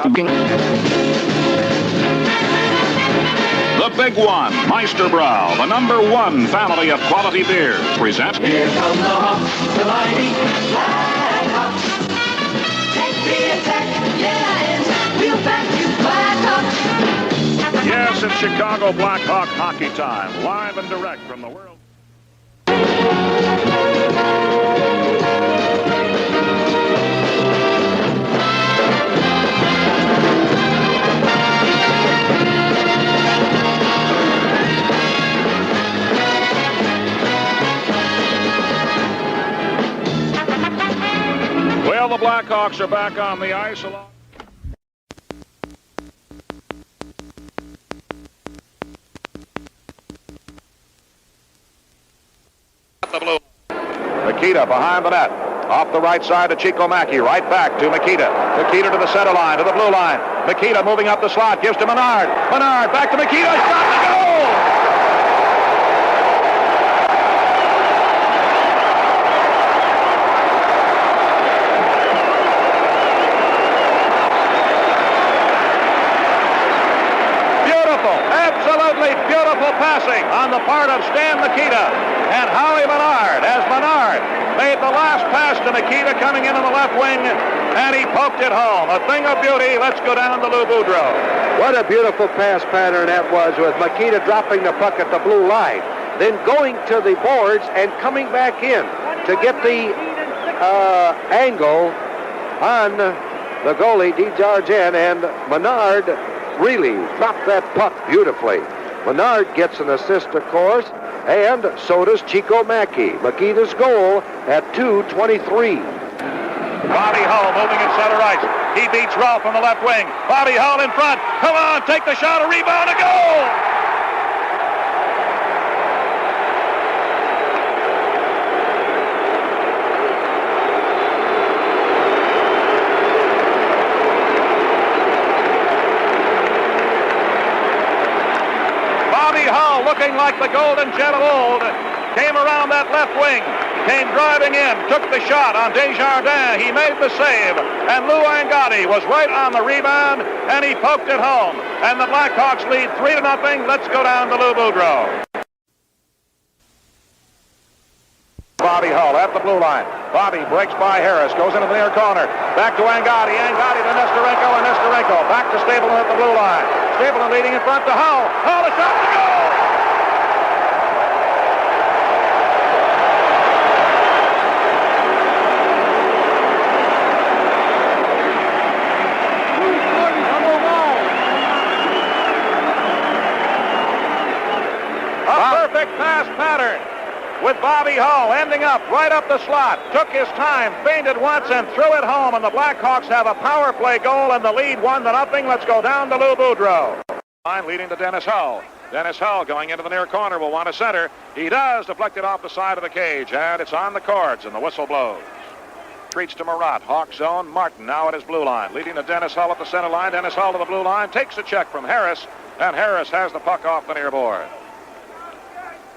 The Big One, Meisterbrow, the #1 family of quality beer, presents... Here come the Hawks, the mighty Blackhawks. Take the attack, yeah, Lions, we'll back you, Blackhawks. Yes, it's Chicago Blackhawk hockey time, live and direct from the world. Well, the Blackhawks are back on the ice along. The blue. Mikita behind the net. Off the right side to Chico Mackey. Right back to Mikita. Mikita to the center line, to the blue line. Mikita moving up the slot. Gives to Menard. Menard back to Mikita. Shot to goal! Absolutely beautiful passing on the part of Stan Mikita and Howie Menard, as Menard made the last pass to Mikita coming in on the left wing, and he poked it home. A thing of beauty. Let's go down to Lou Boudreau. What a beautiful pass pattern that was, with Mikita dropping the puck at the blue line, then going to the boards and coming back in to get the angle on the goalie, Desjardins, and Menard really dropped that puck beautifully. Menard gets an assist, of course, and so does Chico Mackey. Mikita's goal at 2:23. Bobby Hull moving in center ice. He beats Ralph on the left wing. Bobby Hull in front. Come on, take the shot, a rebound, a goal! Hull, looking like the Golden Jet of old, came around that left wing, came driving in, took the shot on Desjardins. He made the save, and Lou Angotti was right on the rebound, and he poked it home. And the Blackhawks lead 3-0. Let's go down to Lou Boudreau. Bobby Hull at the blue line. Bobby breaks by Harris, goes into the near corner. Back to Angotti. Angotti to Nesterenko, and Nesterenko back to Stapleton at the blue line. Stapleton leading in front to Hull. Hull, a shot to goal! A perfect pass pattern with Bobby Hull ending up right up the slot. Took his time, feinted once, and threw it home. And the Blackhawks have a power play goal and the lead 1-0. Let's go down to Lou Boudreau. Line leading to Dennis Hull. Dennis Hull going into the near corner will want to center. He does, deflected off the side of the cage, and it's on the cords, and the whistle blows. Treats to Marat. Hawk zone. Martin now at his blue line. Leading to Dennis Hull at the center line. Dennis Hull to the blue line. Takes a check from Harris, and Harris has the puck off the near board.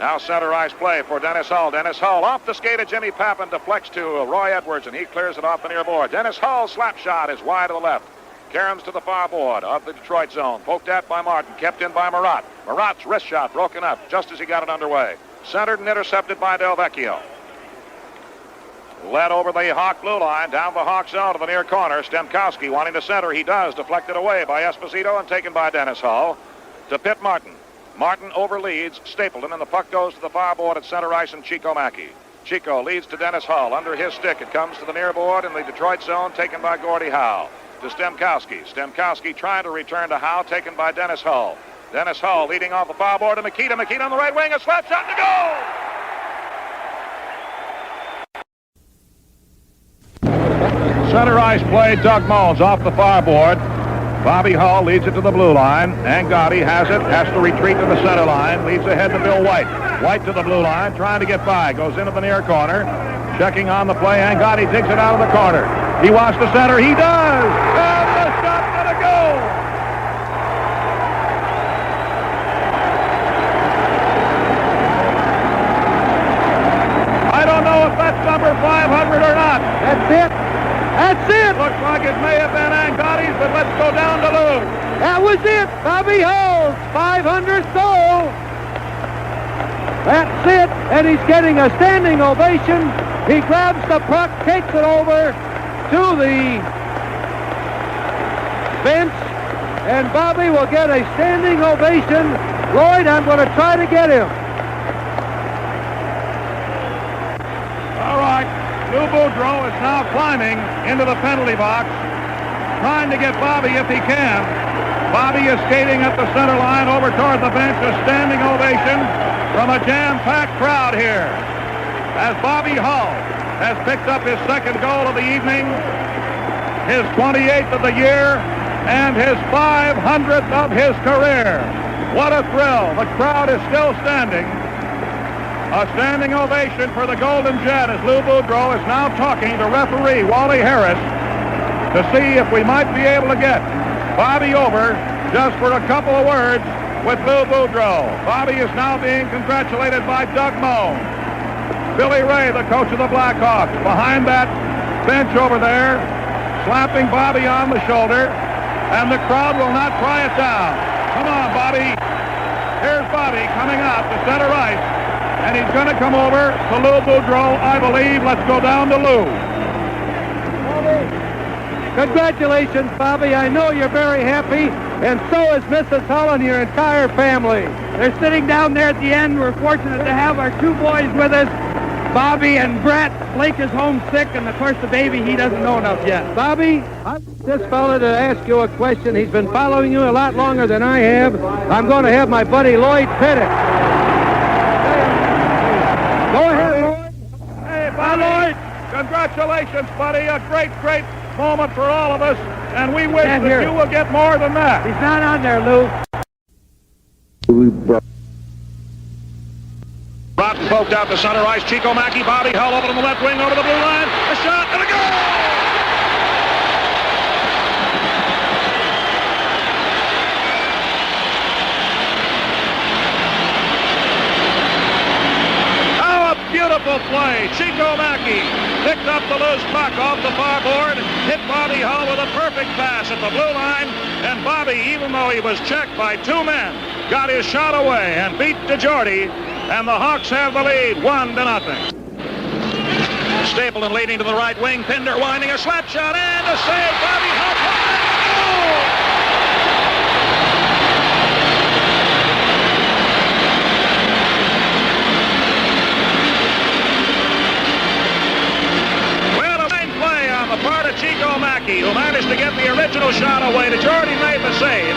Now center ice play for Dennis Hull. Dennis Hull off the skate of Jimmy Pappen, deflects to Roy Edwards, and he clears it off the near board. Dennis Hull's slap shot is wide to the left. Caroms to the far board of the Detroit zone. Poked at by Martin, kept in by Marat. Marat's wrist shot broken up just as he got it underway. Centered and intercepted by Del Vecchio. Led over the Hawk blue line, down the Hawk zone to the near corner. Stemkowski wanting to center. He does, deflected away by Esposito and taken by Dennis Hull. To Pitt Martin. Martin overleads Stapleton, and the puck goes to the far board at center ice and Chico Mackey. Chico leads to Dennis Hull. Under his stick, it comes to the near board in the Detroit zone, taken by Gordie Howe. To Stemkowski. Stemkowski trying to return to Howe, taken by Dennis Hull. Dennis Hull leading off the far board to Mikita. Mikita on the right wing, a slap shot to goal! Center ice play, Doug Moans off the far board. Bobby Hull leads it to the blue line. Angotti has it, has to retreat to the center line, leads ahead to Bill White. White to the blue line, trying to get by, goes into the near corner. Checking on the play, Angotti digs it out of the corner. He wants to center, he does! And the shot's gonna go! I don't know if that's number 500 or not. That's it! That's it! Looks like it may have been Angotti's, but let's go down. down to Lou. That was it. Bobby Hull's 500th goal. That's it. And he's getting a standing ovation. He grabs the puck, takes it over to the bench, and Bobby will get a standing ovation. Lloyd, I'm going to try to get him. All right. Lou Boudreau is now climbing into the penalty box, trying to get Bobby if he can. Bobby is skating at the center line over toward the bench. A standing ovation from a jam-packed crowd here as Bobby Hull has picked up his second goal of the evening, his 28th of the year, and his 500th of his career. What a thrill. The crowd is still standing. A standing ovation for the Golden Jet as Lou Boudreau is now talking to referee Wally Harris to see if we might be able to get Bobby over just for a couple of words with Lou Boudreau. Bobby is now being congratulated by Doug Moe. Billy Reay, the coach of the Blackhawks, behind that bench over there, slapping Bobby on the shoulder, and the crowd will not cry it down. Come on, Bobby. Here's Bobby coming out to center ice, and he's going to come over to Lou Boudreau, I believe. Let's go down to Lou. Congratulations, Bobby. I know you're very happy, and so is Mrs. Hull and your entire family. They're sitting down there at the end. We're fortunate to have our two boys with us, Bobby and Brett. Blake is homesick, and of course the baby, he doesn't know enough yet. Bobby, I want this fella to ask you a question. He's been following you a lot longer than I have. I'm going to have my buddy Lloyd Pettit. Go ahead, Lloyd. Hey, Bobby. Congratulations, buddy. A great, great moment for all of us, and we wish that you will get more than that. He's not on there, Lou. Broughton poked out to center ice. Chico Mackey, Bobby Hull over to the left wing, over the blue line. A shot and a goal! Oh, a beautiful play. Chico Mackey picked up the loose puck off the far board, hit Bobby Hull with a perfect pass at the blue line, and Bobby, even though he was checked by two men, got his shot away and beat DeJordy, and the Hawks have the lead 1-0. Stapleton leading to the right wing, Pinder winding a slap shot and a save. Bobby Hull Chico Mackey, who managed to get the original shot away. DeJordy made the save,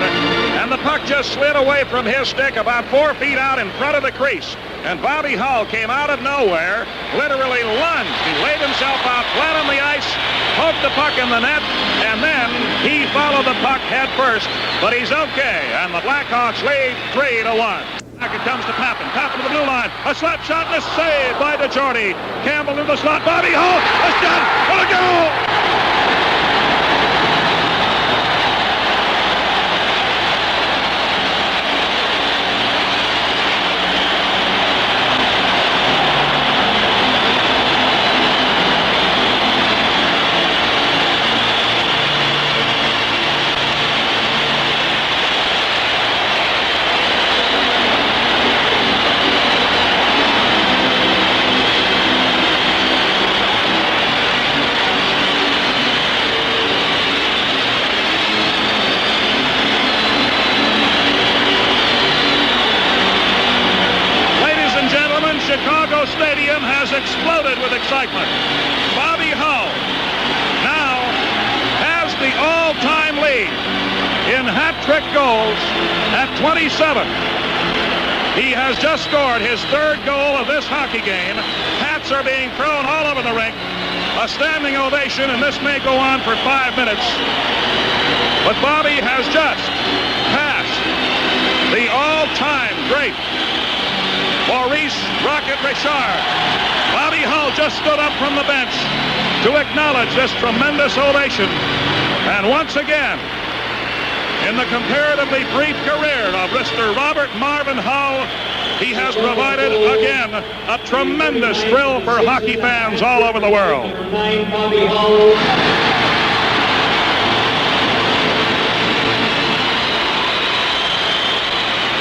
and the puck just slid away from his stick about 4 feet out in front of the crease. And Bobby Hull came out of nowhere, literally lunged. He laid himself out flat on the ice, poked the puck in the net, and then he followed the puck head first. But he's okay, and the Blackhawks lead 3-1. Back it comes to Pappen. Pappen to the blue line. A slap shot and a save by DeJordy. Campbell in the slot. Bobby Hull, a shot and a goal! Chicago Stadium has exploded with excitement. Bobby Hull now has the all-time lead in hat-trick goals at 27. He has just scored his third goal of this hockey game. Hats are being thrown all over the rink. A standing ovation, and this may go on for 5 minutes. But Bobby has just passed the all-time great Maurice Rocket Richard. Bobby Hull just stood up from the bench to acknowledge this tremendous ovation. And once again, in the comparatively brief career of Mr. Robert Marvin Hull, he has provided, again, a tremendous thrill for hockey fans all over the world.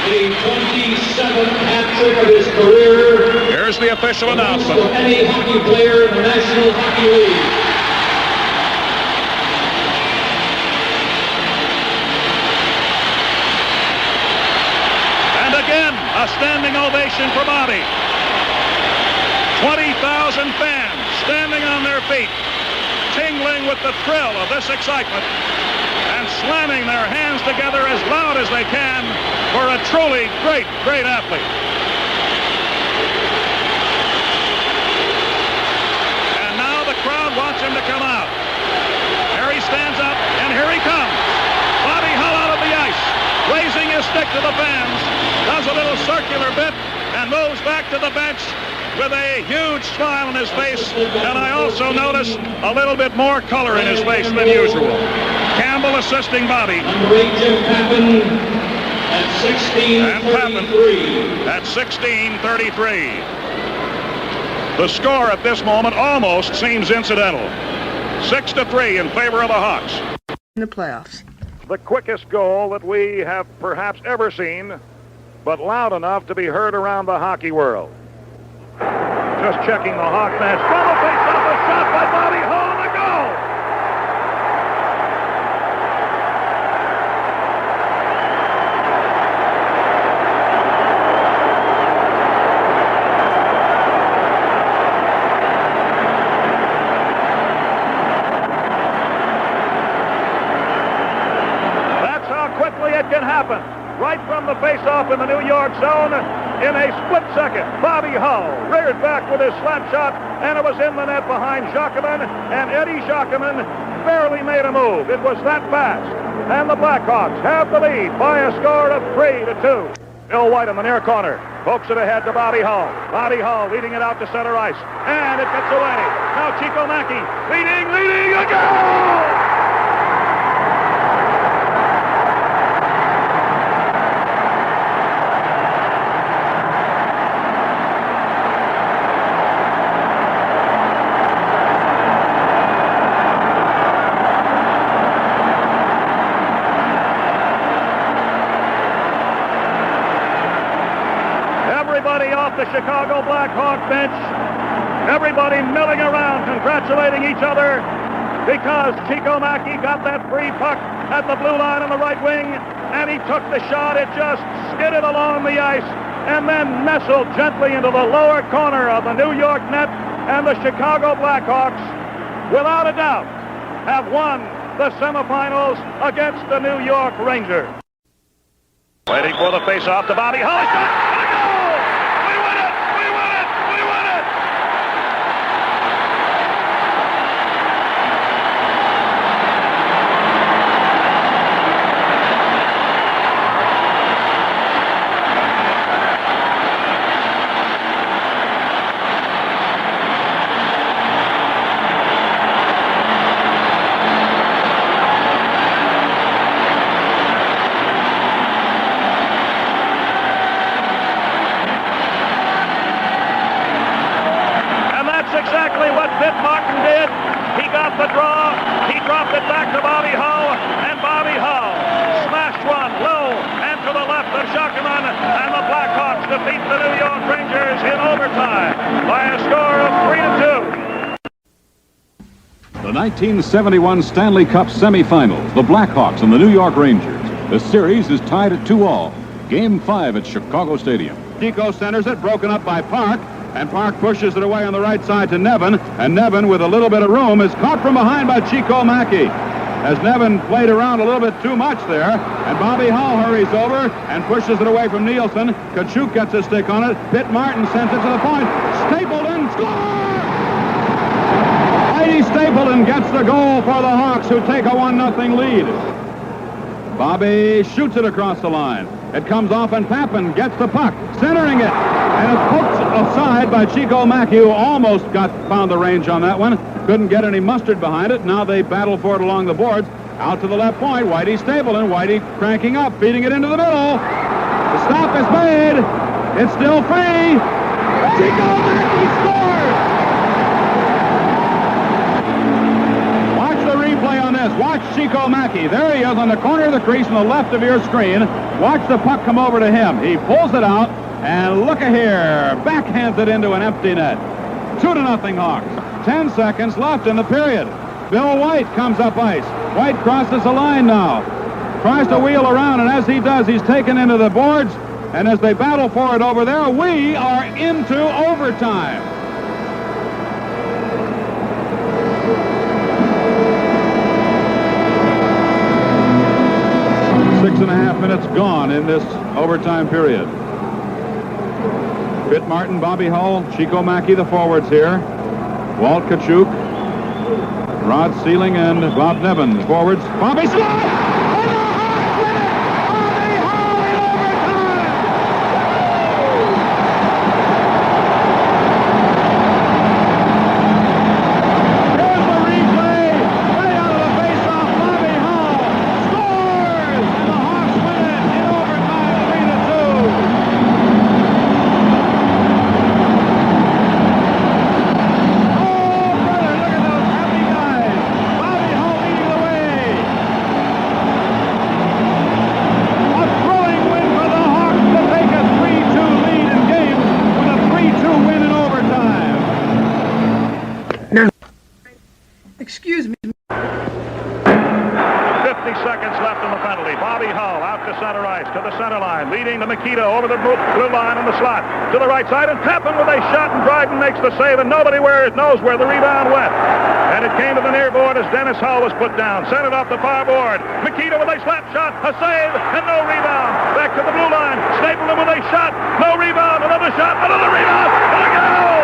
the 27th hat trick of his career. Here's the official announcement. For any hockey player in the National Hockey League. And again, a standing ovation for Bobby. 20,000 fans standing on their feet, tingling with the thrill of this excitement, and slamming their hands together as loud as they can for a truly great, great athlete. And now the crowd wants him to come out. Here he stands up, and here he comes. Bobby Hull out of the ice, raising his stick to the fans, does a little circular bit, and moves back to the bench with a huge smile on his face, and I also notice a little bit more color in his face than usual. Campbell assisting Bobby. Number 8, Jim Pappen at 16:33. At 16:33. The score at this moment almost seems incidental. 6-3 in favor of the Hawks. In the playoffs. The quickest goal that we have perhaps ever seen, but loud enough to be heard around the hockey world. Just checking the Hawk bench. From the face-off, a shot by Bobby Hull, and a goal! That's how quickly it can happen. Right from the face-off in the New York zone, in a split second, Bobby Hull reared back with his slap shot, and it was in the net behind Jacquemin, and Eddie Jacquemin barely made a move. It was that fast, and the Blackhawks have the lead by a score of 3-2. Bill White in the near corner, pokes it ahead to Bobby Hull. Bobby Hull leading it out to center ice, and it gets away. Now Chico Mackey leading, a goal! The Chicago Blackhawk bench, everybody milling around congratulating each other because Chico Mackey got that free puck at the blue line on the right wing, and he took the shot. It just skidded along the ice and then nestled gently into the lower corner of the New York net, and the Chicago Blackhawks, without a doubt, have won the semifinals against the New York Rangers. Waiting for the face-off to Bobby Hull. Shot! The draw, he dropped it back to Bobby Hull, and Bobby Hull smashed one low and to the left of Jacquemin, and the Blackhawks defeat the New York Rangers in overtime by a score of 3-2. The 1971 Stanley Cup semifinals, the Blackhawks and the New York Rangers. The series is tied at 2-2. Game 5 at Chicago Stadium. Chico centers it, broken up by Park. And Park pushes it away on the right side to Nevin. And Nevin, with a little bit of room, is caught from behind by Chico Mackey. As Nevin played around a little bit too much there. And Bobby Hull hurries over and pushes it away from Nielsen. Kachuk gets a stick on it. Pitt Martin sends it to the point. Stapleton scores! Heidi Stapleton gets the goal for the Hawks, who take a 1-0 lead. Bobby shoots it across the line. It comes off, and Pappen gets the puck, centering it. And it's poked aside by Chico Mackey, who almost found the range on that one. Couldn't get any mustard behind it. Now they battle for it along the boards. Out to the left point, Whitey Stapleton. Whitey cranking up, feeding it into the middle. The stop is made. It's still free. Chico Mackey scores! Watch the replay on this. watch Chico Mackey. There he is on the corner of the crease on the left of your screen. Watch the puck come over to him. He pulls it out, and look at here. Backhands it into an empty net. 2-0 Hawks. 10 seconds left in the period. Bill White comes up ice. White crosses the line now. Tries to wheel around, and as he does, he's taken into the boards. And as they battle for it over there, we are into overtime. Six and a half minutes gone in this overtime period. Pitt Martin, Bobby Hull, Chico Mackey, the forwards here. Walt Kachuk, Rod Sealing, and Bob Nevin, the forwards. Bobby slide! Excuse me. 50 seconds left in the penalty. Bobby Hull out to center ice, to the center line, leading to Mikita over the blue line on the slot, to the right side, and Tappan with a shot, and Dryden makes the save, and nobody knows where the rebound went. And it came to the near board as Dennis Hull was put down. Sent it off the far board. Mikita with a slap shot, a save, and no rebound. Back to the blue line. Stapleton with a shot, no rebound, another shot, another rebound, and a goal!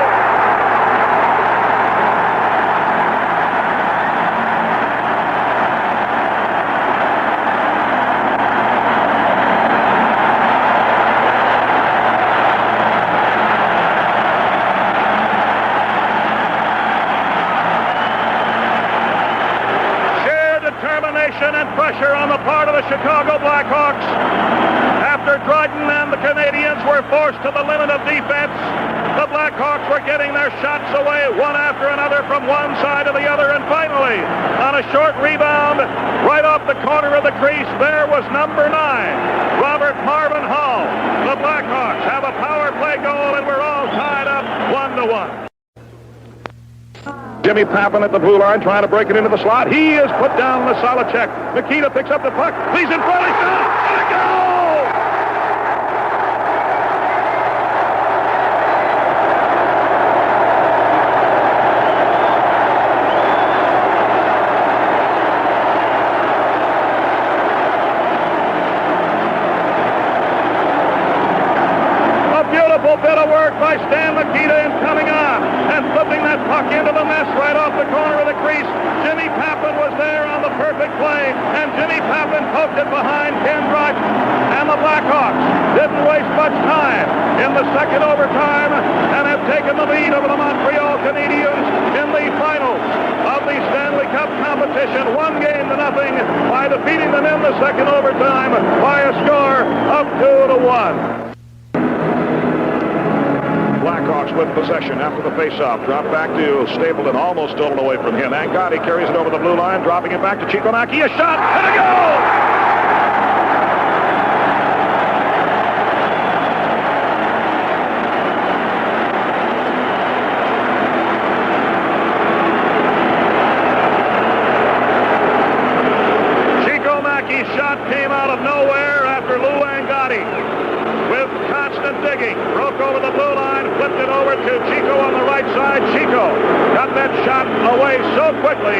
And pressure on the part of the Chicago Blackhawks. After Dryden and the Canadians were forced to the limit of defense, the Blackhawks were getting their shots away one after another from one side to the other, and finally, on a short rebound, right off the corner of the crease, there was number 9, Robert Marvin Hull. The Blackhawks have a power play goal, and we're all tied up 1-1. Jimmy Pappan at the blue line trying to break it into the slot. He is put down in a solid check. Mikita picks up the puck. He's in front. He's down. And a goal! A beautiful bit of work by Stan Mikita in coming on and flipping that puck into the mess right off the corner of the crease. Jimmy Pappan was there on the perfect play, and Jimmy Pappan poked it behind Ken Dryden. And the Blackhawks didn't waste much time in the second overtime and have taken the lead over the Montreal Canadiens in the finals of the Stanley Cup competition, 1-0 by defeating them in the second overtime by a score of 2-1. Blackhawks with possession after the faceoff. Drop back to Stapleton, almost stolen away from him. Angotti carries it over the blue line, dropping it back to Chico Mackey. A shot and a goal! Chico Mackey's shot came out of nowhere after Lou Angotti, with constant digging, broke over the blue line, flipped it over to Chico on the right side. Chico got that shot away so quickly.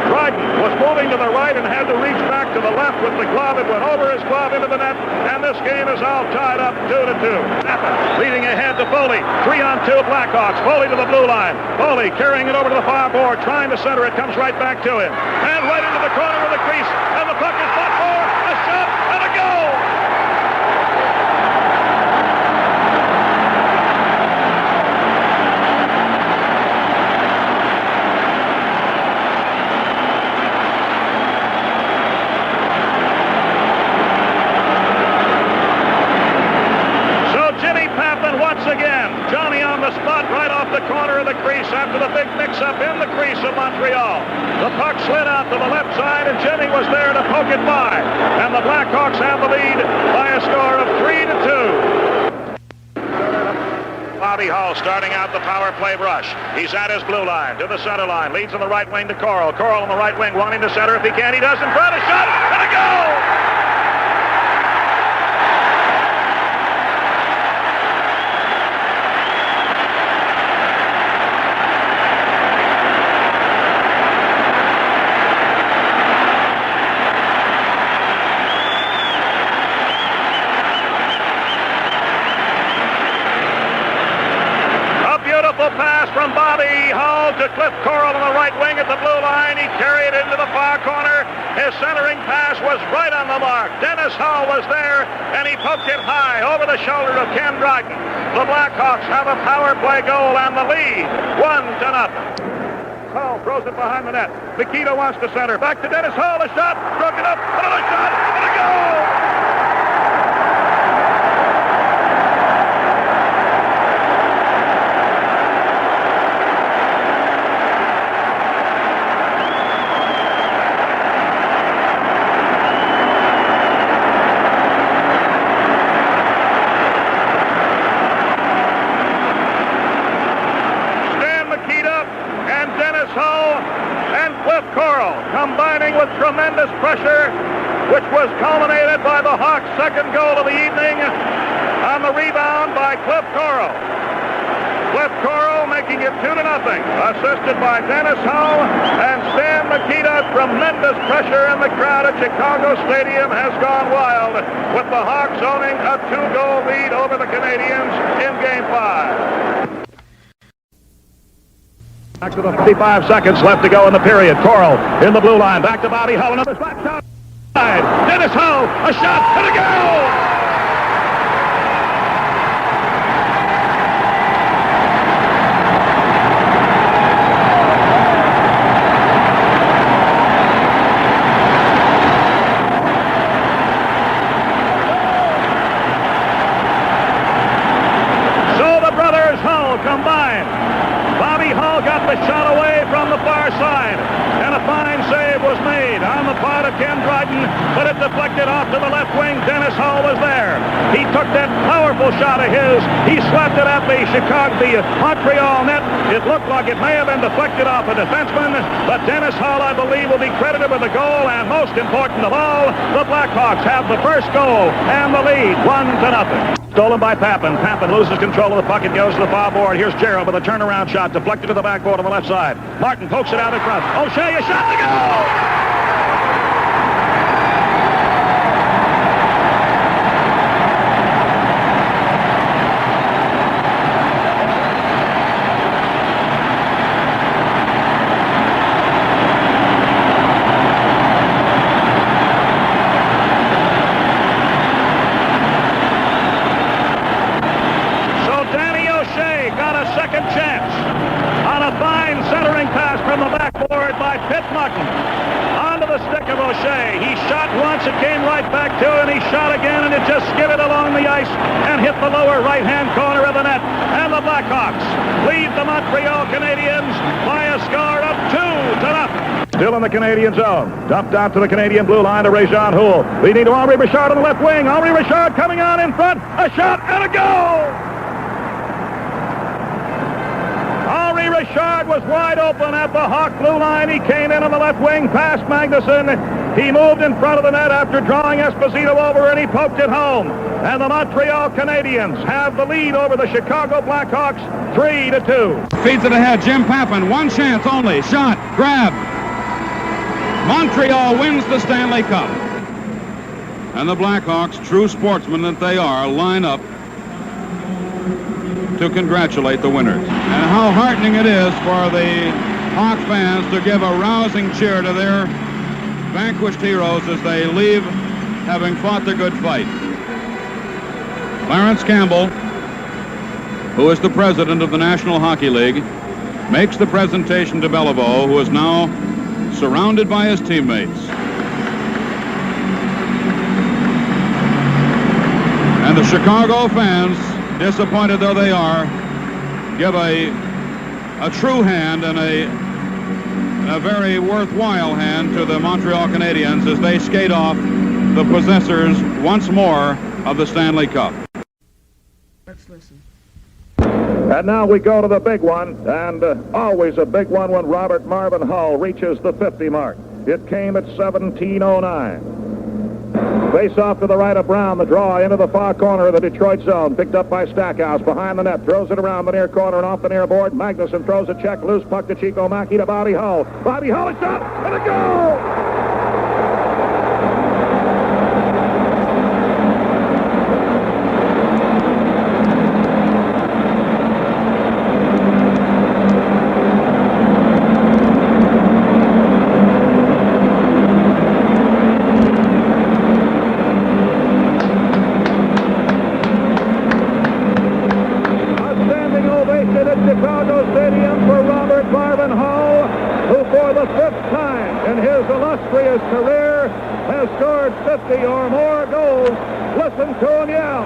Dryden was moving to the right and had to reach back to the left with the glove. It went over his glove into the net, and this game is all tied up 2-2. Tappan leading ahead to Foley. 3-on-2 Blackhawks. Foley to the blue line. Foley carrying it over to the far board, trying to center it. Comes right back to him. And right into the corner of the crease, and the puck is fought for. A shot and a goal! Once again, Johnny on the spot right off the corner of the crease after the big mix-up in the crease of Montreal. The puck slid out to the left side, and Jimmy was there to poke it by. And the Blackhawks have the lead by a score of 3-2. Bobby Hull starting out the power play rush. He's at his blue line, to the center line, leads on the right wing to Coral. Coral on the right wing, wanting to center if he can. He does in front, a shot, and a goal! Pass from Bobby Hull to Cliff Coral on the right wing at the blue line. He carried it into the far corner. His centering pass was right on the mark. Dennis Hull was there, and he poked it high over the shoulder of Ken Dryden. The Blackhawks have a power play goal and the lead, 1-0. Hull throws it behind the net. Mikita wants to center. Back to Dennis Hull. A shot. Broke it up. Another shot. And a goal! Combining with tremendous pressure, which was culminated by the Hawks' second goal of the evening on the rebound by Cliff Coral. Cliff Coral making it 2-0, assisted by Dennis Hull and Stan Mikita. Tremendous pressure, and the crowd at Chicago Stadium has gone wild, with the Hawks owning a 2-goal lead over the Canadiens in Game 5. Back to the 55 seconds left to go in the period. Coral in the blue line. Back to Bobby Hull. Another slap shot. Dennis Hull. A shot and a goal. So the brothers Hull combined. Bobby Hull got the shot away from the far side, and a fine save was made on the part of Ken Dryden, but it deflected off to the left wing. Dennis Hull was there. He took that powerful shot of his. He slapped it at the Montreal net. It looked like it may have been deflected off a defenseman, but Dennis Hull, I believe, will be credited with the goal, and most important of all, the Blackhawks have the first goal and the lead, 1-0. Stolen by Pappen. Pappen loses control of the puck. It goes to the far board. Here's Gerald with a turnaround shot, deflected to the backboard on the left side. Martin pokes it out in front. O'Shea, a shot to go! Onto the stick of O'Shea. He shot once, it came right back to him, and he shot again, and it just skidded along the ice and hit the lower right-hand corner of the net. And the Blackhawks lead the Montreal Canadiens by a score of 2-0. Still in the Canadian zone. Dumped out to the Canadian blue line to Réjean Houle. Leading to Henri Richard on the left wing. Henri Richard coming on in front. A shot and a goal! Henri Richard was wide open at the Hawk blue line. He came in on the left wing past Magnuson. He moved in front of the net after drawing Esposito over, and he poked it home. And the Montreal Canadiens have the lead over the Chicago Blackhawks, 3-2. Feeds it ahead. Jim Pappen, one chance only. Shot, grab. Montreal wins the Stanley Cup. And the Blackhawks, true sportsmen that they are, line up to congratulate the winners. And how heartening it is for the Hawk fans to give a rousing cheer to their vanquished heroes as they leave having fought the good fight. Clarence Campbell, who is the president of the National Hockey League, makes the presentation to Beliveau, who is now surrounded by his teammates. And the Chicago fans, disappointed though they are, give a a true hand and a very worthwhile hand to the Montreal Canadiens as they skate off the possessors once more of the Stanley Cup. Let's listen. And now we go to the big one, and always a big one when Robert Marvin Hull reaches the 50 mark. It came at 17:09. Face off to the right of Brown. The draw into the far corner of the Detroit zone. Picked up by Stackhouse behind the net. Throws it around the near corner and off the near board. Magnuson throws a check. Loose puck to Chico Mackey to Bobby Hull. Bobby Hull, it's up and a goal! Career has scored 50 or more goals. Listen to him yell.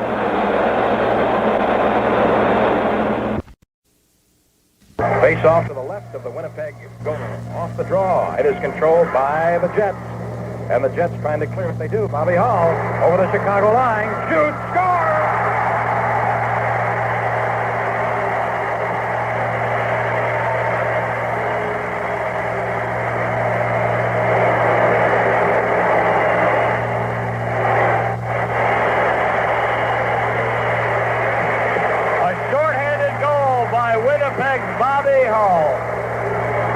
Face off to the left of the Winnipeg goal. Off the draw. It is controlled by the Jets. And the Jets trying to clear it. They do. Bobby Hull over the Chicago line. Shoots. Score! Bobby Hull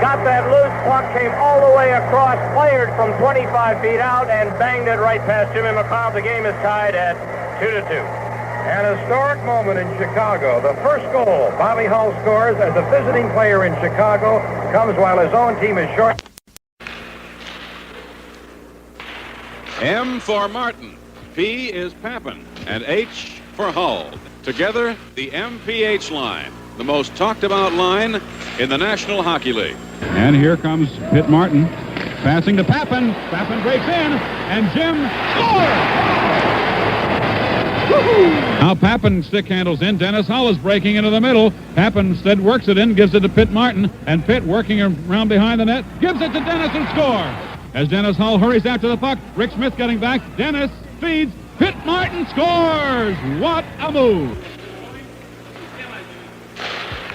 got that loose puck, came all the way across, fired from 25 feet out, and banged it right past Jimmy McLeod. The game is tied at 2-2. An historic moment in Chicago. The first goal Bobby Hull scores as a visiting player in Chicago comes while his own team is short. M for Martin, P is Papin, and H for Hull. Together, the MPH line, the most talked about line in the National Hockey League. And here comes Pitt Martin, passing to Papin. Papin breaks in, and Jim scores! Now Papin stick handles in. Dennis Hull is breaking into the middle. Papin instead works it in, gives it to Pitt Martin, and Pitt working around behind the net, gives it to Dennis and scores. As Dennis Hull hurries after the puck, Rick Smith getting back. Dennis feeds. Pitt Martin scores! What a move!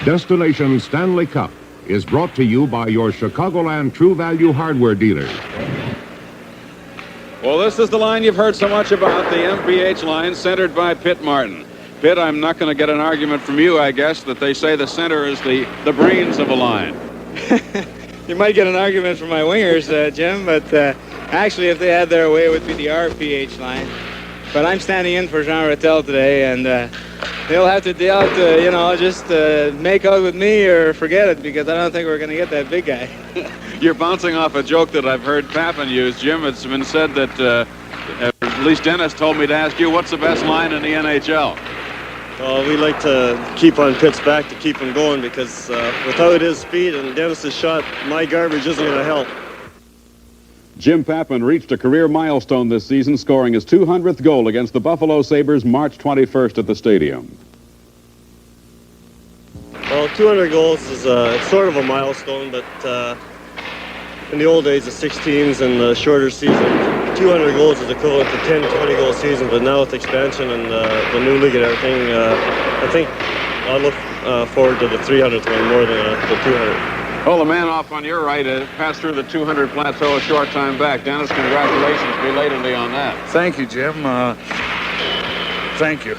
Destination Stanley Cup is brought to you by your Chicagoland True Value hardware dealers. Well, this is the line you've heard so much about, the MPH line, centered by Pitt Martin. Pitt, I'm not going to get an argument from you, I guess, that they say the center is the brains of a line. You might get an argument from my wingers, Jim, but actually, if they had their way, it would be the RPH line. But I'm standing in for Jean Rattel today, and they'll have to, you know, just make out with me or forget it, because I don't think we're going to get that big guy. You're bouncing off a joke that I've heard Papin use, Jim. It's been said that, at least Dennis told me to ask you, what's the best line in the NHL? Well, we like to keep on Pitt's back to keep him going, because without his speed and Dennis's shot, my garbage isn't going to help. Jim Papin reached a career milestone this season, scoring his 200th goal against the Buffalo Sabres March 21st at the stadium. Well, 200 goals is it's sort of a milestone, but in the old days, the 16s and the shorter season, 200 goals is equivalent to 10, 20-goal season, but now with expansion and the new league and everything, I think I look forward to the 300th one more than the 200. Well, the man off on your right passed through the 200 plateau a short time back. Dennis, congratulations belatedly on that. Thank you, Jim. Thank you.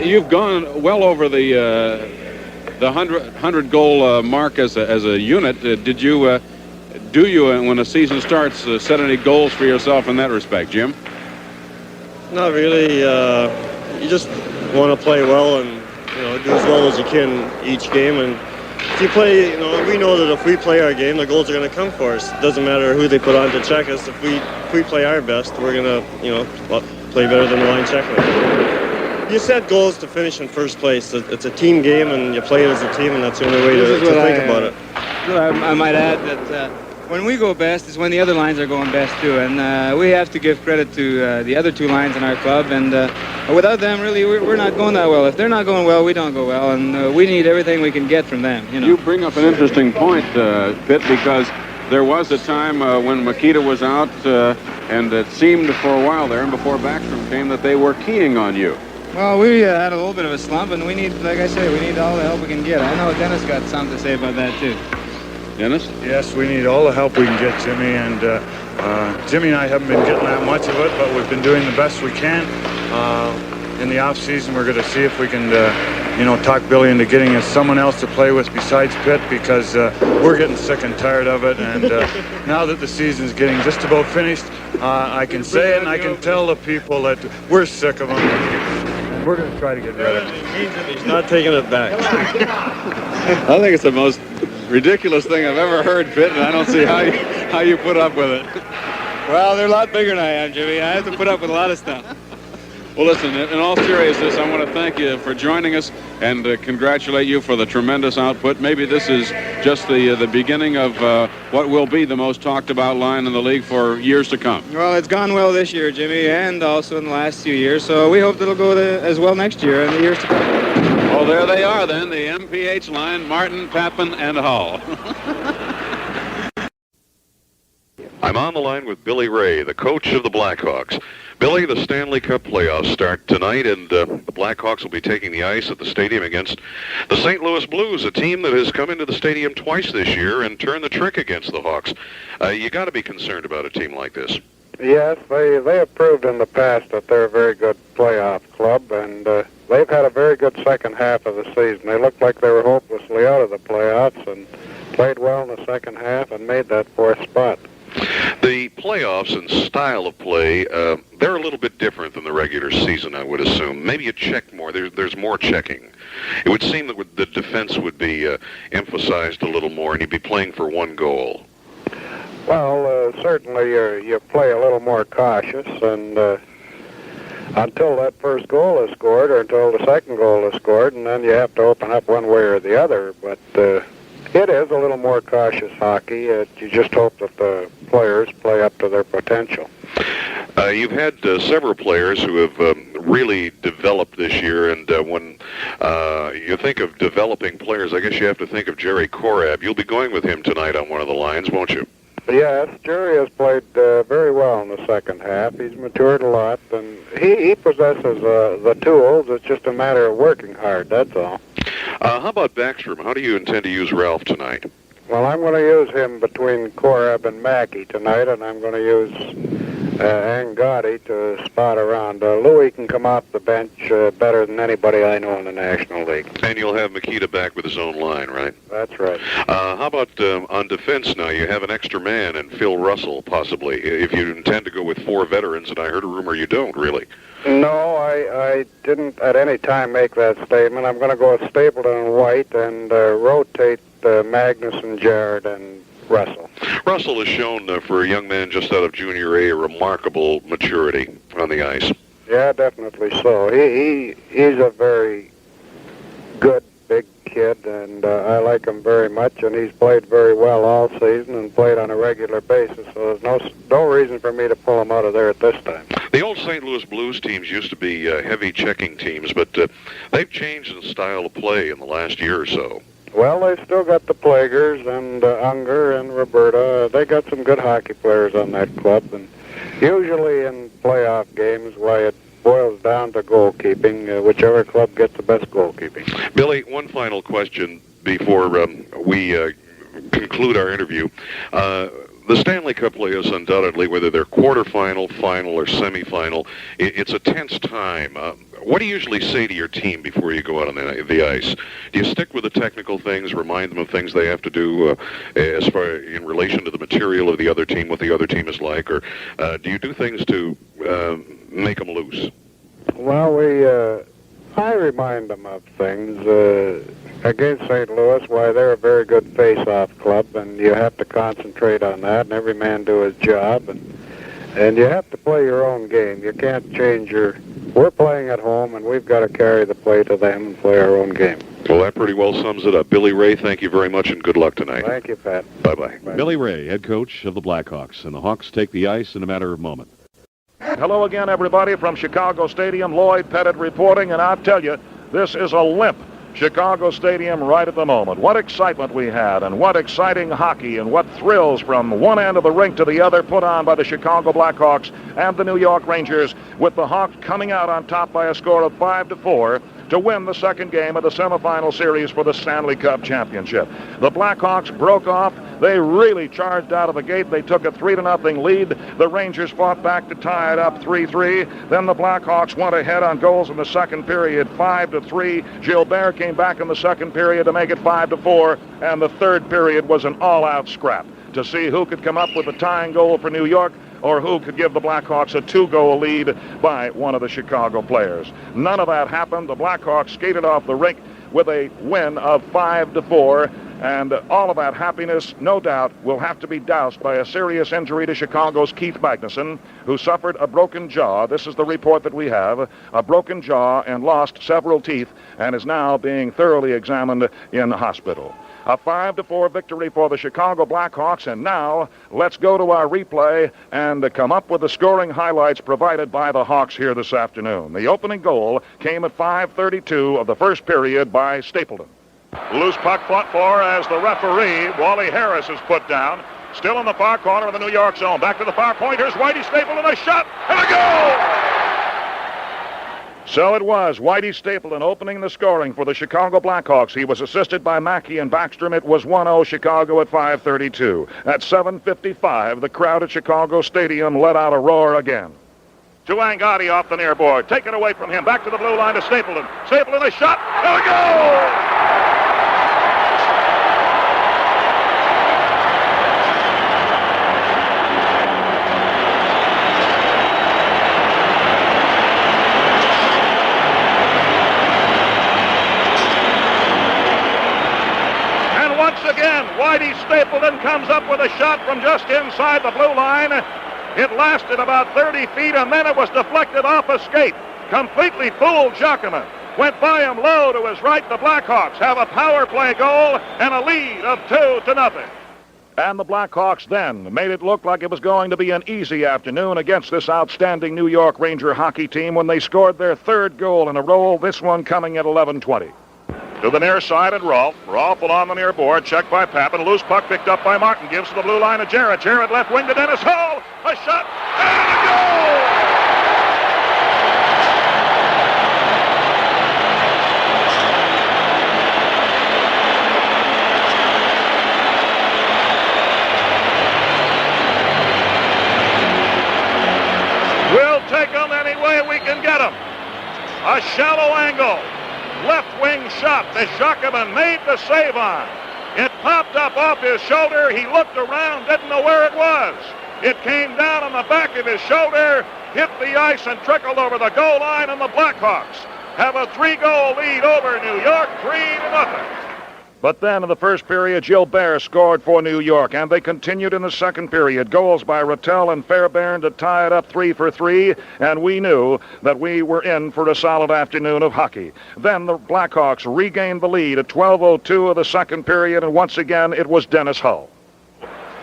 You've gone well over the 100 goal mark as a unit. Did you do you when a season starts set any goals for yourself in that respect, Jim? Not really. You just want to play well and do as well as you can each game. And if you play, we know that if we play our game, the goals are going to come for us. It doesn't matter who they put on to check us. If we play our best, we're going to play better than the line checker. You set goals to finish in first place. It's a team game, and you play it as a team, and that's the only way to think about it. I might add that when we go best is when the other lines are going best too, and we have to give credit to the other two lines in our club, and without them, really, we're not going that well. If they're not going well, we don't go well, and we need everything we can get from them. You bring up an interesting point, Pitt, because there was a time when Mikita was out, and it seemed for a while there, and before Backstrom came, that they were keying on you. Well, we had a little bit of a slump, and we need, like I say, we need all the help we can get. I know Dennis got something to say about that, too. Dennis? Yes, we need all the help we can get, Jimmy, and Jimmy and I haven't been getting that much of it, but we've been doing the best we can. In the off-season, we're going to see if we can, talk Billy into getting us someone else to play with besides Pitt, because we're getting sick and tired of it, and now that the season's getting just about finished, I can say it and I can tell the people that we're sick of them. We're going to try to get rid of it. He's not taking it back. I think it's the most ridiculous thing I've ever heard, Pitt, and I don't see how you put up with it. Well, they're a lot bigger than I am, Jimmy. I have to put up with a lot of stuff. Well, listen, in all seriousness, I want to thank you for joining us and congratulate you for the tremendous output. Maybe this is just the beginning of what will be the most talked about line in the league for years to come. Well, it's gone well this year, Jimmy, and also in the last few years, so we hope it'll go as well next year and the years to come. Well, there they are then, the MPH line, Martin, Pappen, and Hull. I'm on the line with Billy Reay, the coach of the Blackhawks. Billy, the Stanley Cup playoffs start tonight, and the Blackhawks will be taking the ice at the stadium against the St. Louis Blues, a team that has come into the stadium twice this year and turned the trick against the Hawks. You got to be concerned about a team like this. Yes, they have proved in the past that they're a very good playoff club, and they've had a very good second half of the season. They looked like they were hopelessly out of the playoffs and played well in the second half and made that fourth spot. The playoffs and style of play, they're a little bit different than the regular season, I would assume. Maybe you check more. There's more checking. It would seem that the defense would be emphasized a little more, and you'd be playing for one goal. Well, certainly you play a little more cautious, and until that first goal is scored or until the second goal is scored, and then you have to open up one way or the other. But it is a little more cautious hockey. You just hope that the players play up to their potential. You've had several players who have really developed this year, and when you think of developing players, I guess you have to think of Jerry Korab. You'll be going with him tonight on one of the lines, won't you? Yes, Jerry has played very well in the second half. He's matured a lot, and he possesses the tools. It's just a matter of working hard, that's all. How about Backstrom? How do you intend to use Ralph tonight? Well, I'm going to use him between Korab and Mackey tonight, and I'm going to use Angotti to spot around. Louis can come off the bench better than anybody I know in the National League. And you'll have Mikita back with his own line, right? That's right. How about on defense now? You have an extra man and Phil Russell, possibly, if you intend to go with four veterans, and I heard a rumor you don't, really. No, I didn't at any time make that statement. I'm going to go with Stapleton and White and rotate Magnuson, Jarrett, and Russell. Russell has shown, for a young man just out of junior A, a remarkable maturity on the ice. Yeah, definitely so. He's a very good, big kid, and I like him very much, and he's played very well all season and played on a regular basis, so there's no reason for me to pull him out of there at this time. The old St. Louis Blues teams used to be heavy checking teams, but they've changed in style of play in the last year or so. Well, they've still got the Plagers and Unger and Roberta. They got some good hockey players on that club, and usually in playoff games, why it boils down to goalkeeping, whichever club gets the best goalkeeping. Billy, one final question before we conclude our interview. The Stanley Cup playoffs, undoubtedly, whether they're quarterfinal, final, or semifinal, it's a tense time. What do you usually say to your team before you go out on the ice? Do you stick with the technical things, remind them of things they have to do as far in relation to the material of the other team, what the other team is like, or do you do things to make them loose? Well, I remind them of things. Against St. Louis, why, they're a very good face-off club, and you have to concentrate on that, and every man do his job, and you have to play your own game. You can't change your We're playing at home, and we've got to carry the play to them and play our own game. Well, that pretty well sums it up. Billy Reay, thank you very much, and good luck tonight. Thank you, Pat. Bye-bye. Billy Reay, head coach of the Blackhawks, and the Hawks take the ice in a matter of moments. Hello again, everybody, from Chicago Stadium. Lloyd Pettit reporting, and I'll tell you, this is a limp Chicago Stadium right at the moment. What excitement we had, and what exciting hockey, and what thrills from one end of the rink to the other put on by the Chicago Blackhawks and the New York Rangers, with the Hawks coming out on top by a score of 5-4 to win the second game of the semifinal series for the Stanley Cup championship. The Blackhawks broke off. They really charged out of the gate. They took a 3-0 lead. The Rangers fought back to tie it up 3-3. Then the Blackhawks went ahead on goals in the second period, 5-3. Gilbert came back in the second period to make it 5-4, and the third period was an all-out scrap to see who could come up with the tying goal for New York, or who could give the Blackhawks a 2-goal lead by one of the Chicago players. None of that happened. The Blackhawks skated off the rink with a win of 5-4, and all of that happiness, no doubt, will have to be doused by a serious injury to Chicago's Keith Magnuson, who suffered a broken jaw. This is the report that we have, a broken jaw and lost several teeth, and is now being thoroughly examined in the hospital. A 5-4 victory for the Chicago Blackhawks, and now let's go to our replay and come up with the scoring highlights provided by the Hawks here this afternoon. The opening goal came at 5:32 of the first period by Stapleton. Loose puck fought for as the referee, Wally Harris, is put down. Still in the far corner of the New York zone. Back to the far point. Here's Whitey Stapleton, a shot, and a goal! So it was Whitey Stapleton opening the scoring for the Chicago Blackhawks. He was assisted by Mackey and Backstrom. It was 1-0 Chicago at 5:32. At 7:55, the crowd at Chicago Stadium let out a roar again. To Angotti off the near board. Taken away from him. Back to the blue line to Stapleton. Stapleton, a shot, and a goal! Again, Whitey Stapleton comes up with a shot from just inside the blue line. It lasted about 30 feet, and then it was deflected off a skate. Completely fooled Giacomin. Went by him low to his right. The Blackhawks have a power play goal and a lead of 2-0. And the Blackhawks then made it look like it was going to be an easy afternoon against this outstanding New York Ranger hockey team when they scored their third goal in a row, this one coming at 11:20. To the near side and Rolfe. Rolfe along the near board. Checked by Pappen. Loose puck picked up by Martin. Gives to the blue line to Jarrett. Jarrett left wing to Dennis Hull. A shot and a goal! We'll take them any way we can get them. A shallow angle. Left wing shot that Giacomin made the save on. It popped up off his shoulder. He looked around, didn't know where it was. It came down on the back of his shoulder, hit the ice, and trickled over the goal line, and the Blackhawks have a 3-goal lead over New York, 3-0. But then in the first period, Gilbert scored for New York, and they continued in the second period. Goals by Rattel and Fairbairn to tie it up 3-3, and we knew that we were in for a solid afternoon of hockey. Then the Blackhawks regained the lead at 12:02 of the second period, and once again it was Dennis Hull.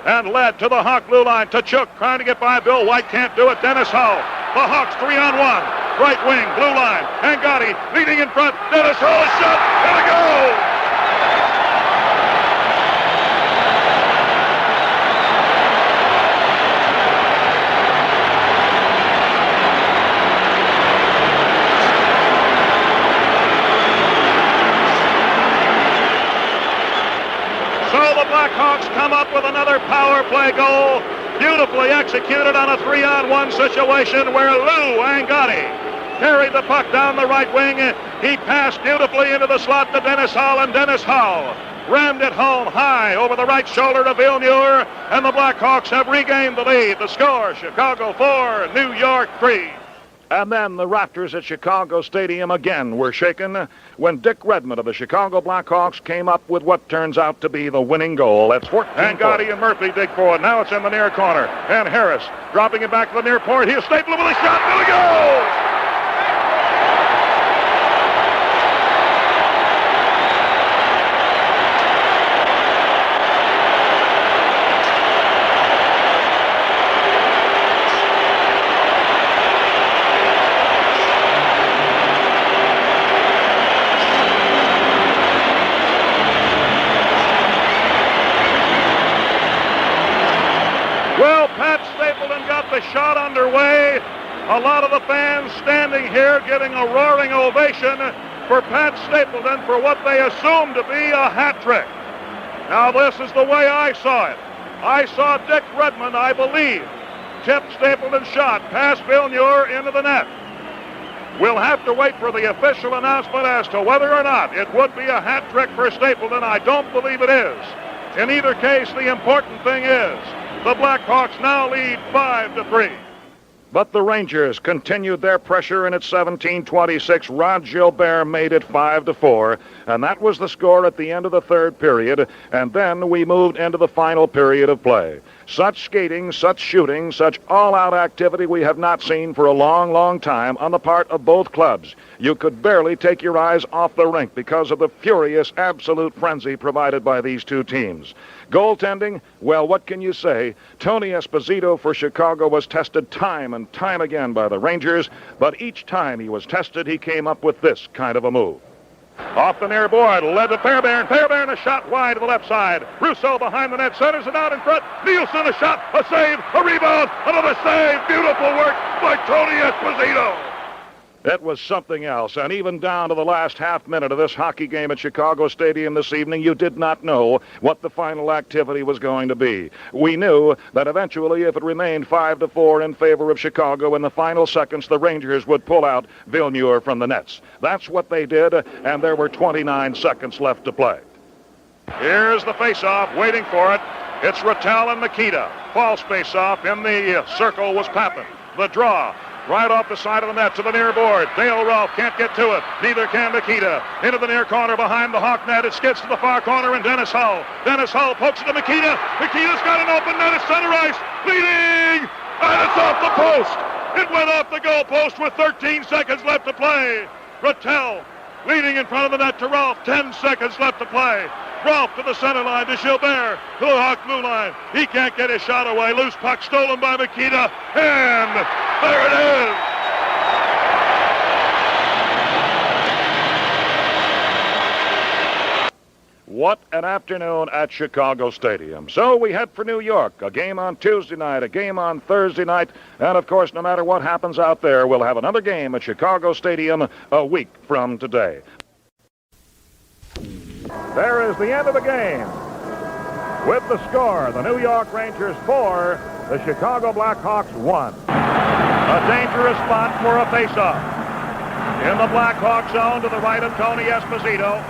And led to the Hawk blue line. Tkachuk trying to get by Bill White, can't do it. Dennis Hull. The Hawks 3-on-1. Right wing, blue line. Angotti leading in front. Dennis Hull, a shot, and a goal! Blackhawks come up with another power play goal, beautifully executed on a 3-on-1 situation where Lou Angotti carried the puck down the right wing. He passed beautifully into the slot to Dennis Hull, and Dennis Hull rammed it home high over the right shoulder to Villeneuve, and the Blackhawks have regained the lead. The score, Chicago 4, New York 3. And then the Raptors at Chicago Stadium again were shaken when Dick Redmond of the Chicago Blackhawks came up with what turns out to be the winning goal. That's 14. Angotti and Murphy dig for it. Now it's in the near corner. And Harris dropping it back to the near point. Here's Stapleton with a shot and a goal! got underway. A lot of the fans standing here giving a roaring ovation for Pat Stapleton for what they assumed to be a hat trick. Now this is the way I saw it. I saw Dick Redmond, I believe, tip Stapleton's shot past Villeneuve into the net. We'll have to wait for the official announcement as to whether or not it would be a hat trick for Stapleton. I don't believe it is. In either case, the important thing is the Blackhawks now lead 5-3. But the Rangers continued their pressure, and at 17:26, Rod Gilbert made it 5-4, and that was the score at the end of the third period, and then we moved into the final period of play. Such skating, such shooting, such all-out activity we have not seen for a long, long time on the part of both clubs. You could barely take your eyes off the rink because of the furious, absolute frenzy provided by these two teams. Goaltending, well, what can you say? Tony Esposito for Chicago was tested time and time again by the Rangers, but each time he was tested, he came up with this kind of a move. Off the near board, led to Fairbairn. Fairbairn, a shot wide to the left side. Rousseau behind the net, centers it out in front. Nielsen, a shot, a save, a rebound, another save. Beautiful work by Tony Esposito. It was something else, and even down to the last half minute of this hockey game at Chicago Stadium this evening, you did not know what the final activity was going to be. We knew that eventually, if it remained 5-4 in favor of Chicago in the final seconds, the Rangers would pull out Villeneuve from the nets. That's what they did, and there were 29 seconds left to play. Here's the face-off, waiting for it. It's Rattel and Mikita. False face-off. In the circle was Papin. The draw. Right off the side of the net to the near board. Dale Ralph can't get to it. Neither can Mikita. Into the near corner behind the Hawk net. It skids to the far corner, and Dennis Hull. Dennis Hull pokes it to Mikita. Mikita's got an open net at center ice. Leading! And it's off the post. It went off the goal post with 13 seconds left to play. Rattel leading in front of the net to Ralph. 10 seconds left to play. Ralph to the center line to Gilbert. To the Hawk blue line. He can't get his shot away. Loose puck stolen by Mikita. And there it is. What an afternoon at Chicago Stadium. So we head for New York. A game on Tuesday night, a game on Thursday night, and of course, no matter what happens out there, we'll have another game at Chicago Stadium a week from today. There is the end of the game. With the score, the New York Rangers 4, the Chicago Blackhawks 1. A dangerous spot for a face-off. In the Blackhawk zone to the right of Tony Esposito.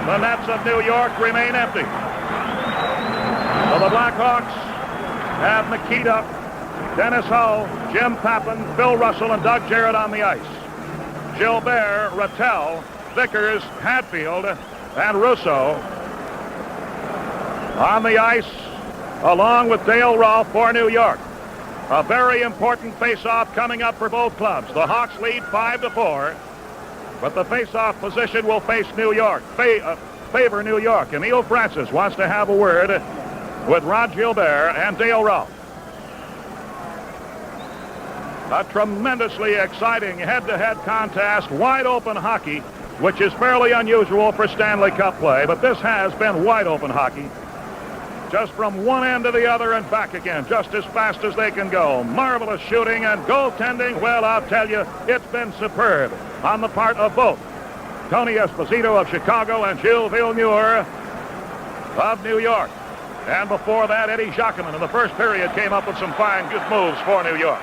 The nets of New York remain empty. So the Blackhawks have Mikita, Dennis Hull, Jim Papin, Phil Russell, and Doug Jarrett on the ice. Gilbert, Rattel, Vickers, Hadfield, and Russo on the ice, along with Dale Rolfe for New York. A very important face-off coming up for both clubs. The Hawks lead 5-4, but the face-off position will face New York, favor New York. Emile Francis wants to have a word with Rod Gilbert and Dale Rolfe. A tremendously exciting head-to-head contest, wide-open hockey, which is fairly unusual for Stanley Cup play, but this has been wide-open hockey. Just from one end to the other and back again, just as fast as they can go. Marvelous shooting and goaltending. Well, I'll tell you, it's been superb on the part of both Tony Esposito of Chicago and Gilles Villeneuve of New York. And before that, Eddie Jacquemin in the first period came up with some fine, good moves for New York.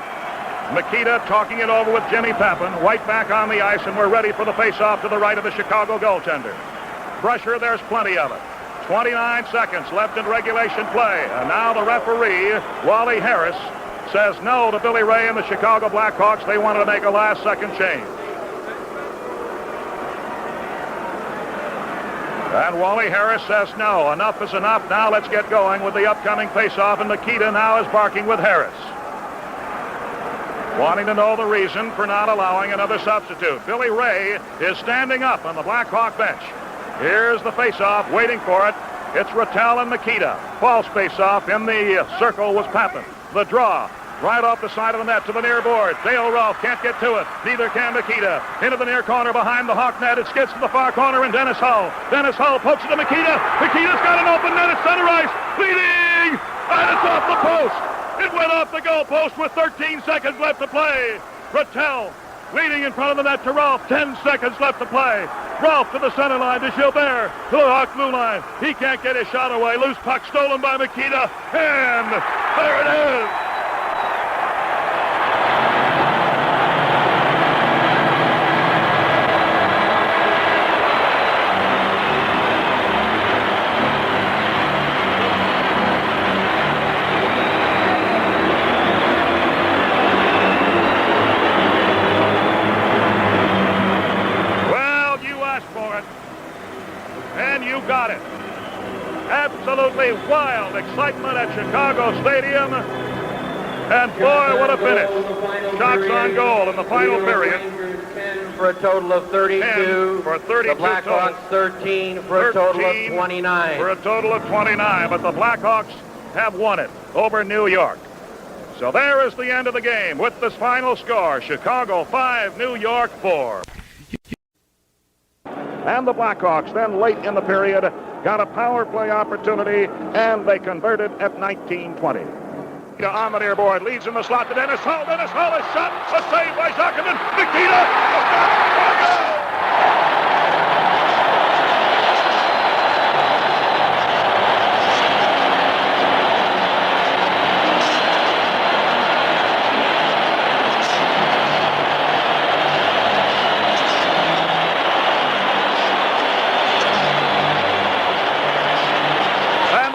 Mikita talking it over with Jimmy Papin. White back on the ice, and we're ready for the face-off to the right of the Chicago goaltender. Pressure, there's plenty of it. 29 seconds left in regulation play. And now the referee, Wally Harris, says no to Billy Reay and the Chicago Blackhawks. They wanted to make a last-second change. And Wally Harris says no. Enough is enough. Now let's get going with the upcoming face-off. And Mikita now is barking with Harris, wanting to know the reason for not allowing another substitute. Billy Reay is standing up on the Blackhawk bench. Here's the face-off, waiting for it. It's Rattel and Mikita. False face-off. In the circle was Papin. The draw, right off the side of the net to the near board. Dale Rolfe can't get to it. Neither can Mikita. Into the near corner behind the Hawk net. It skids to the far corner, and Dennis Hull. Dennis Hull pokes it to Mikita. Mikita's got an open net at center ice. Leading! And it's off the post. It went off the goalpost with 13 seconds left to play. Rattel leading in front of the net to Rolfe. 10 seconds left to play. Rolfe to the center line to Gilbert. To the Hawk blue line. He can't get his shot away. Loose puck stolen by Mikita. And there it is. Got it. Absolutely wild excitement at Chicago Stadium. And boy, what a finish. Shots on goal in the final period. 10 for a total of 32. For 32 the Blackhawks 13 for a total of 29. For a total of 29. But the Blackhawks have won it over New York. So there is the end of the game with this final score. Chicago 5, New York 4. And the Blackhawks then late in the period got a power play opportunity, and they converted at 19:20. On the near board, leads in the slot to Dennis Hall. Dennis Hall is shot. A save by Zuckerman. Mikita. A shot.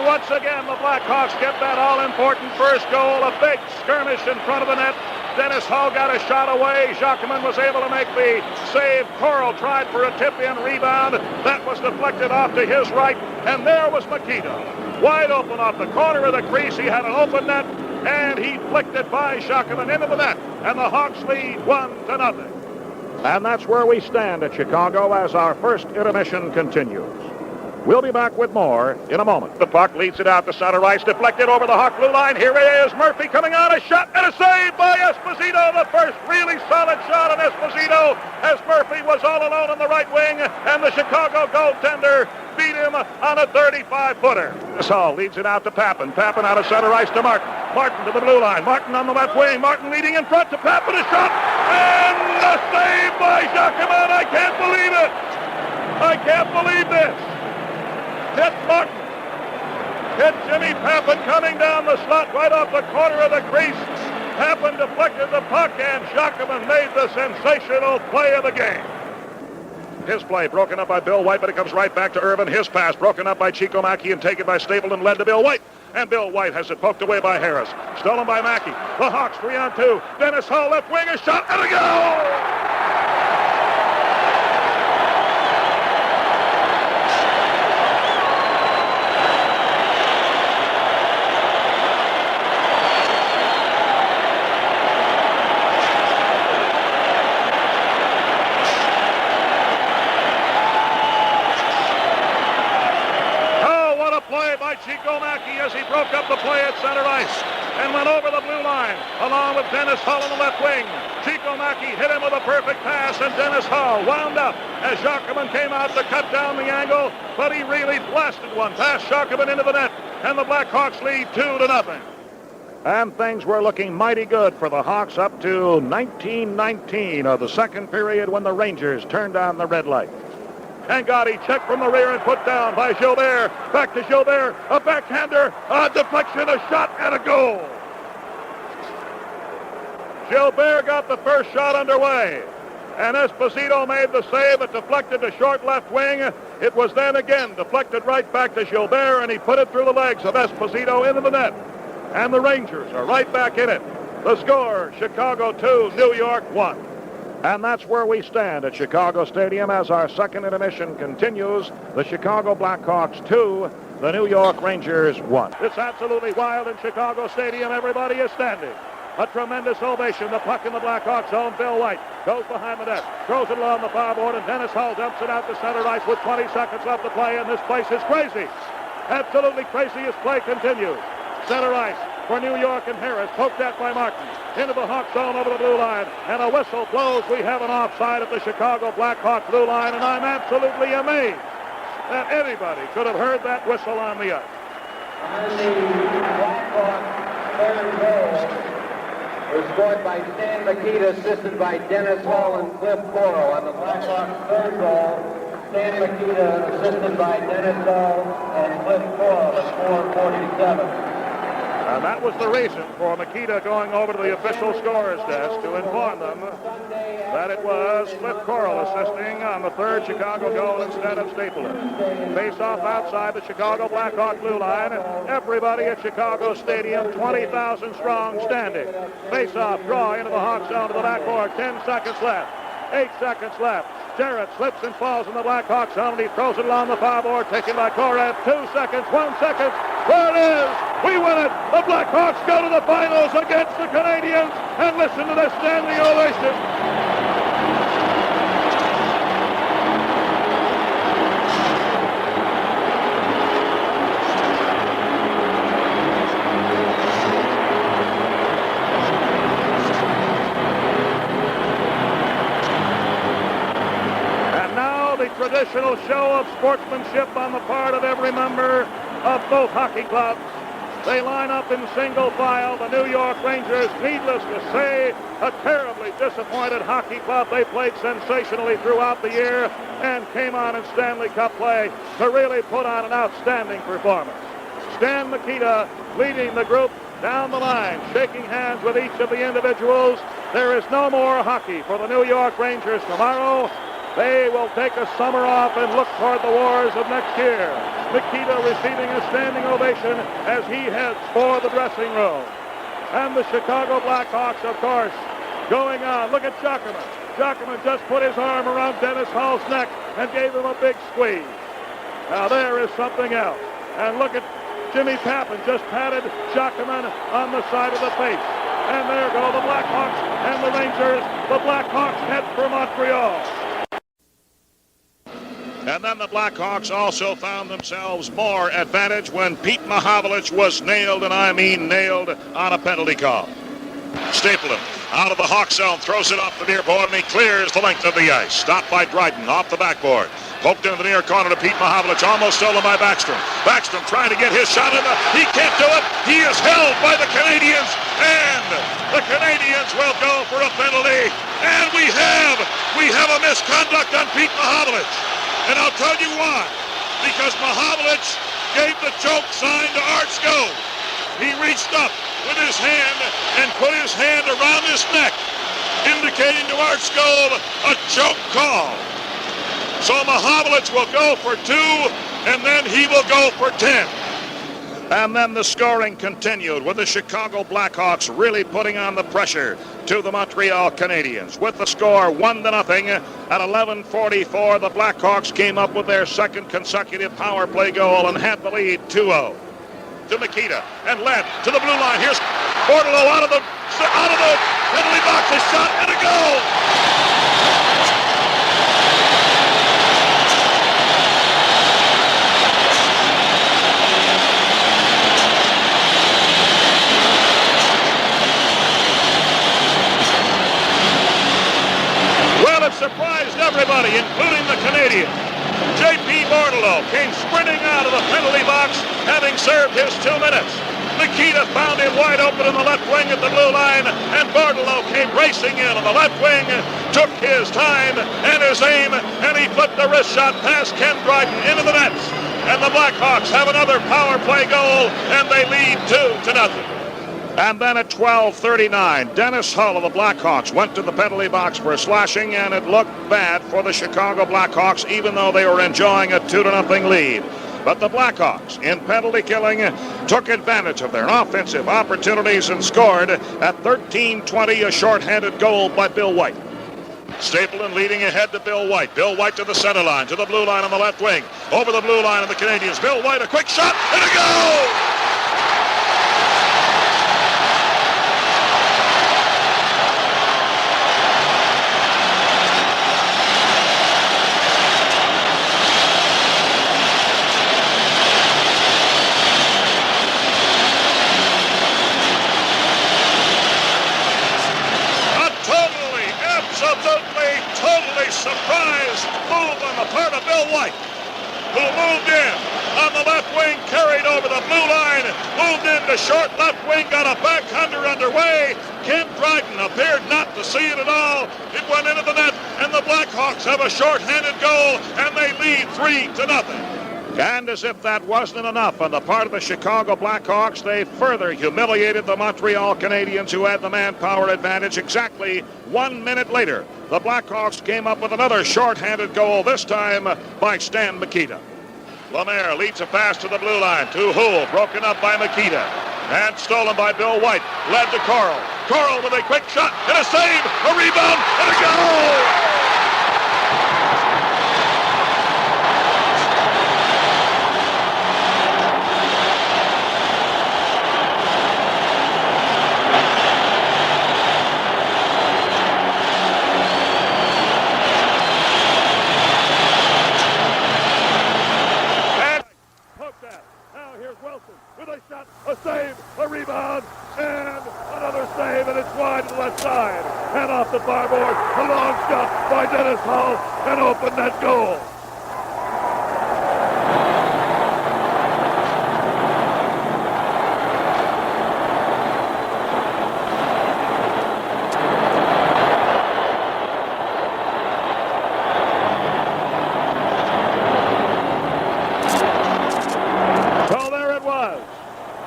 Once again, the Blackhawks get that all-important first goal, a big skirmish in front of the net. Dennis Hall got a shot away. Jacquemin was able to make the save. Coral tried for a tip-in rebound. That was deflected off to his right, and there was Mikita. Wide open off the corner of the crease. He had an open net, and he flicked it by Jacquemin into the net, and the Hawks lead 1-0. And that's where we stand at Chicago as our first intermission continues. We'll be back with more in a moment. The puck leads it out to center ice, deflected over the Hawk blue line. Here is Murphy coming on, a shot and a save by Esposito. The first really solid shot on Esposito as Murphy was all alone on the right wing, and the Chicago goaltender beat him on a 35-footer. Hall leads it out to Pappen. Pappen out of center ice to Martin. Martin to the blue line. Martin on the left wing. Martin leading in front to Pappen, a shot, and a save by Jacquemin. I can't believe it. I can't believe this. Hit Martin. Hit Jimmy Pappen coming down the slot right off the corner of the crease. Pappen deflected the puck, and Jacquemin made the sensational play of the game. His play broken up by Bill White, but it comes right back to Irvin. His pass broken up by Chico Mackey and taken by Stapleton, led to Bill White. And Bill White has it poked away by Harris. Stolen by Mackey. The Hawks 3-on-2. Dennis Hall left wing, a shot, and a goal! Chico Mackey as he broke up the play at center ice and went over the blue line along with Dennis Hall on the left wing. Chico Mackey hit him with a perfect pass, and Dennis Hall wound up as Jacquemin came out to cut down the angle, but he really blasted one past Jacquemin into the net, and the Blackhawks lead 2-0. And things were looking mighty good for the Hawks up to 19:19 of the second period when the Rangers turned on the red light. And Gotti checked from the rear and put down by Gilbert. Back to Gilbert. A backhander, a deflection, a shot, and a goal. Gilbert got the first shot underway. And Esposito made the save. It deflected to short left wing. It was then again deflected right back to Gilbert, and he put it through the legs of Esposito into the net. And the Rangers are right back in it. The score, Chicago 2, New York 1. And that's where we stand at Chicago Stadium as our second intermission continues. The Chicago Blackhawks 2, the New York Rangers 1. It's absolutely wild in Chicago Stadium. Everybody is standing. A tremendous ovation. The puck in the Blackhawks zone. Bill White goes behind the net, throws it along the foul board, and Dennis Hall dumps it out to center ice with 20 seconds left to play, and this place is crazy. Absolutely crazy as play continues. Center ice for New York and Harris, poked at by Martin. Into the Hawk zone over the blue line, and a whistle blows. We have an offside at the Chicago Blackhawks blue line, and I'm absolutely amazed that anybody could have heard that whistle on the ice. third goal was scored by Stan Mikita, assisted by Dennis Hall and Cliff Coral. On the Blackhawks' third goal, Stan Mikita, assisted by Dennis Hall and Cliff Coral at 4:47. And that was the reason for Mikita going over to the official scorer's desk to inform them that it was Cliff Coral assisting on the third Chicago goal instead of Stapleton. Face-off outside the Chicago Blackhawk blue line. Everybody at Chicago Stadium, 20,000 strong, standing. Face-off, draw into the Hawk zone to the backboard. 10 seconds left. 8 seconds left. Jarrett slips and falls in the Blackhawk zone. He throws it along the foul board, taken by Korev. 2 seconds, 1 second. There it is. We win it. The Blackhawks go to the finals against the Canadians. And listen to this standing ovation. Traditional show of sportsmanship on the part of every member of both hockey clubs. They line up in single file. The New York Rangers, needless to say, a terribly disappointed hockey club. They played sensationally throughout the year and came on in Stanley Cup play to really put on an outstanding performance. Stan Mikita leading the group down the line, shaking hands with each of the individuals. There is no more hockey for the New York Rangers tomorrow. They will take a summer off and look toward the wars of next year. Mikita receiving a standing ovation as he heads for the dressing room. And the Chicago Blackhawks, of course, going on. Look at Giacomo. Giacomo just put his arm around Dennis Hall's neck and gave him a big squeeze. Now there is something else. And look at Jimmy Pappin just patted Giacomo on the side of the face. And there go the Blackhawks and the Rangers. The Blackhawks head for Montreal. And then the Blackhawks also found themselves more advantage when Pete Mahovlich was nailed, and I mean nailed, on a penalty call. Stapleton out of the Hawk zone, throws it off the near board, and he clears the length of the ice. Stopped by Dryden off the backboard. Poked into the near corner to Pete Mahovlich, almost stolen by Backstrom. Backstrom trying to get his shot in. He can't do it. He is held by the Canadians, and the Canadians will go for a penalty. And we have a misconduct on Pete Mahovlich. And I'll tell you why. Because Mahovlich gave the choke sign to Art Skov. He reached up with his hand and put his hand around his neck, indicating to Art Skov a choke call. So Mahovlich will go for 2, and then he will go for 10. And then the scoring continued with the Chicago Blackhawks really putting on the pressure to the Montreal Canadiens. With the score 1-0 at 11:44, the Blackhawks came up with their second consecutive power play goal and had the lead 2-0. To Mikita and led to the blue line. Here's Boudreau out of the penalty box, a shot and a goal. Surprised everybody, including the Canadians. J.P. Boudreau came sprinting out of the penalty box, having served his 2 minutes. Mikita found him wide open in the left wing at the blue line, and Boudreau came racing in on the left wing, took his time and his aim, and he flipped the wrist shot past Ken Dryden into the nets. And the Blackhawks have another power play goal, and they lead 2-0. And then at 12:39, Dennis Hull of the Blackhawks went to the penalty box for a slashing, and it looked bad for the Chicago Blackhawks, even though they were enjoying a 2-0 lead. But the Blackhawks, in penalty killing, took advantage of their offensive opportunities and scored at 13:20, a shorthanded goal by Bill White. Stapleton leading ahead to Bill White. Bill White to the center line, to the blue line on the left wing. Over the blue line of the Canadians. Bill White, a quick shot, and a goal! Totally surprised move on the part of Bill White. who moved in on the left wing, carried over the blue line, moved into short left wing, got a backhander underway. Ken Dryden appeared not to see it at all. It went into the net, and the Blackhawks have a short-handed goal, and they lead 3-0. And as if that wasn't enough on the part of the Chicago Blackhawks, they further humiliated the Montreal Canadiens, who had the manpower advantage. Exactly 1 minute later, the Blackhawks came up with another short-handed goal, this time by Stan Mikita. Lemaire leads a pass to the blue line to Hull, broken up by Mikita, and stolen by Bill White, led to Coral. Coral with a quick shot, and a save, a rebound, and a goal! A save, a rebound, and another save, and it's wide to the left side. And off the far board, a long shot by Dennis Hull, and open net goal.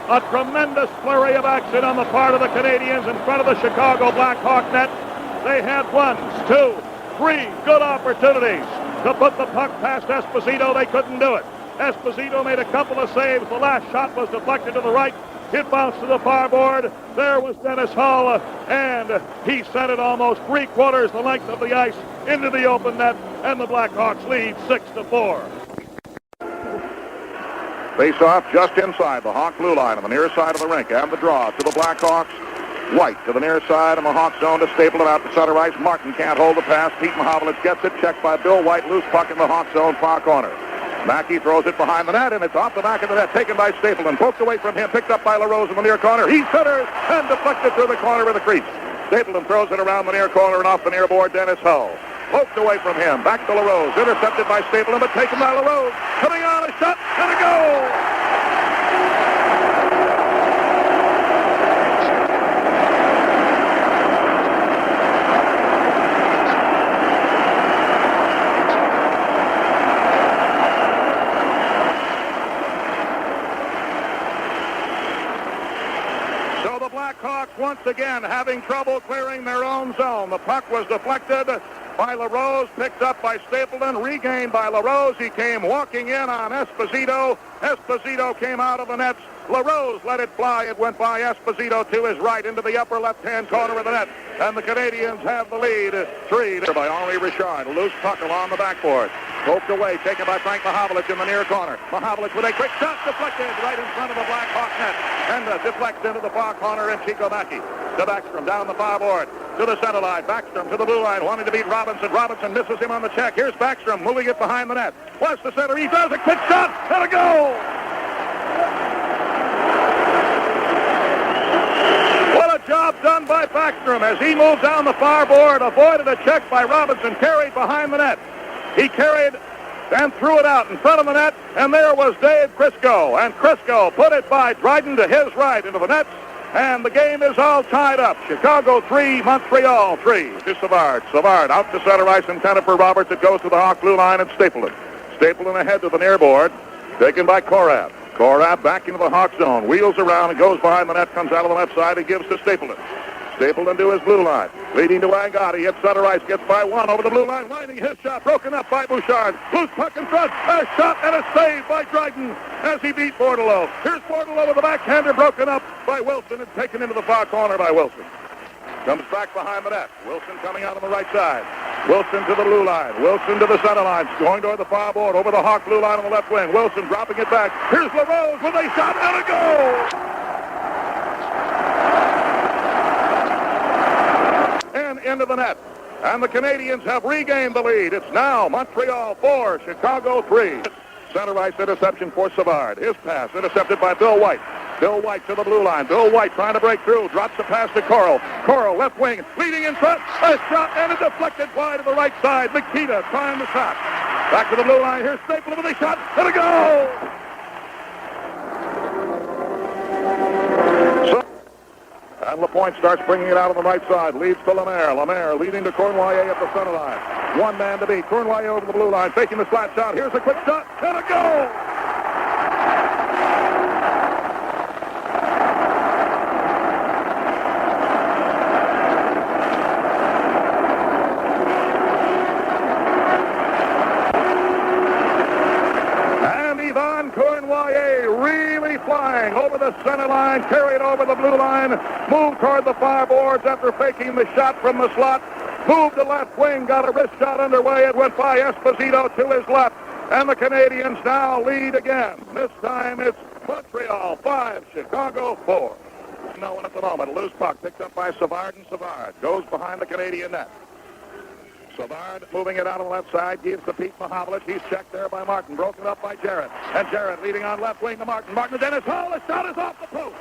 A tremendous flurry of action on the part of the Canadiens in front of the Chicago Blackhawk net. They had 1, 2, 3 good opportunities to put the puck past Esposito. They couldn't do it. Esposito made a couple of saves. The last shot was deflected to the right. It bounced to the far board. There was Dennis Hull, and he sent it almost 3/4 the length of the ice into the open net, and the Blackhawks lead 6-4. Face-off just inside the Hawk blue line on the near side of the rink. And the draw to the Blackhawks. White to the near side in the Hawk zone to Stapleton out to center ice. Martin can't hold the pass. Pete Mahovlich gets it. Checked by Bill White. Loose puck in the Hawk zone, far corner. Mackey throws it behind the net, and it's off the back of the net. Taken by Stapleton. Poked away from him. Picked up by LaRose in the near corner. He centers and deflected through the corner of the crease. Stapleton throws it around the near corner and off the near board. Dennis Hull. Poked away from him. Back to LaRose. Intercepted by Stapleton, but taken by LaRose. Coming on, a shot, and a goal! Blackhawks once again having trouble clearing their own zone. The puck was deflected by LaRose, picked up by Stapleton, regained by LaRose. He came walking in on Esposito. Esposito came out of the nets. LaRose let it fly. It went by Esposito to his right into the upper left-hand corner of the net. And the Canadiens have the lead 3 by Henri Richard. A loose puck along the backboard. Poked away, taken by Frank Mahovlich in the near corner. Mahovlich with a quick shot, deflected right in front of the Blackhawk net. And deflects into the far corner, and Chico Mackey to Backstrom down the far board to the center line. Backstrom to the blue line, wanting to beat Robinson. Robinson misses him on the check. Here's Backstrom moving it behind the net. West to center. He does a quick shot and a goal. What a job done by Backstrom as he moved down the far board, avoided a check by Robinson, carried behind the net. He carried and threw it out in front of the net, and there was Dave Crisco. And Crisco put it by Dryden to his right into the net, and the game is all tied up. Chicago 3, Montreal 3. To Savard. Savard out to center ice, intended for Roberts. It goes to the Hawk blue line and Stapleton. Stapleton ahead to the near board, taken by Korab. Korab back into the Hawk zone, wheels around and goes behind the net, comes out of the left side and gives to Stapleton. Stapleton to his blue line, leading to Angotti. Hits center ice, gets by one over the blue line, lining his shot, broken up by Bouchard. Loose puck in front, a shot and a save by Dryden as he beat Bordelot. Here's Bordelot with a backhander, broken up by Wilson and taken into the far corner by Wilson. Comes back behind the net. Wilson coming out on the right side. Wilson to the blue line. Wilson to the center line. Going toward the far board. Over the Hawk blue line on the left wing. Wilson dropping it back. Here's LaRose with a shot and a goal! And into the net. And the Canadiens have regained the lead. It's now Montreal 4, Chicago 3. Center ice interception for Savard. His pass intercepted by Bill White. Bill White to the blue line. Bill White trying to break through. Drops the pass to Coral. Coral left wing. Leading in front. A shot and a deflected wide to the right side. Mikita trying the shot. Back to the blue line. Here's Stapleton with a shot. And a goal! And LaPointe starts bringing it out on the right side. Leads to Lemaire. Lemaire leading to Cournoyer at the center line. One man to beat. Cournoyer over the blue line. Taking the flat shot. Here's a quick shot. And a goal! Flying over the center line, carried over the blue line, moved toward the far boards after faking the shot from the slot, moved to left wing, got a wrist shot underway. It went by Esposito to his left, and the Canadians now lead again. This time it's Montreal 5, Chicago 4. No one at the moment. A loose puck picked up by Savard, and Savard goes behind the Canadian net. Savard moving it out on the left side, gives to Pete Mahovlich. He's checked there by Martin, broken up by Jarrett. And Jarrett leading on left wing to Martin. Martin to Dennis Hall. The shot is off the post.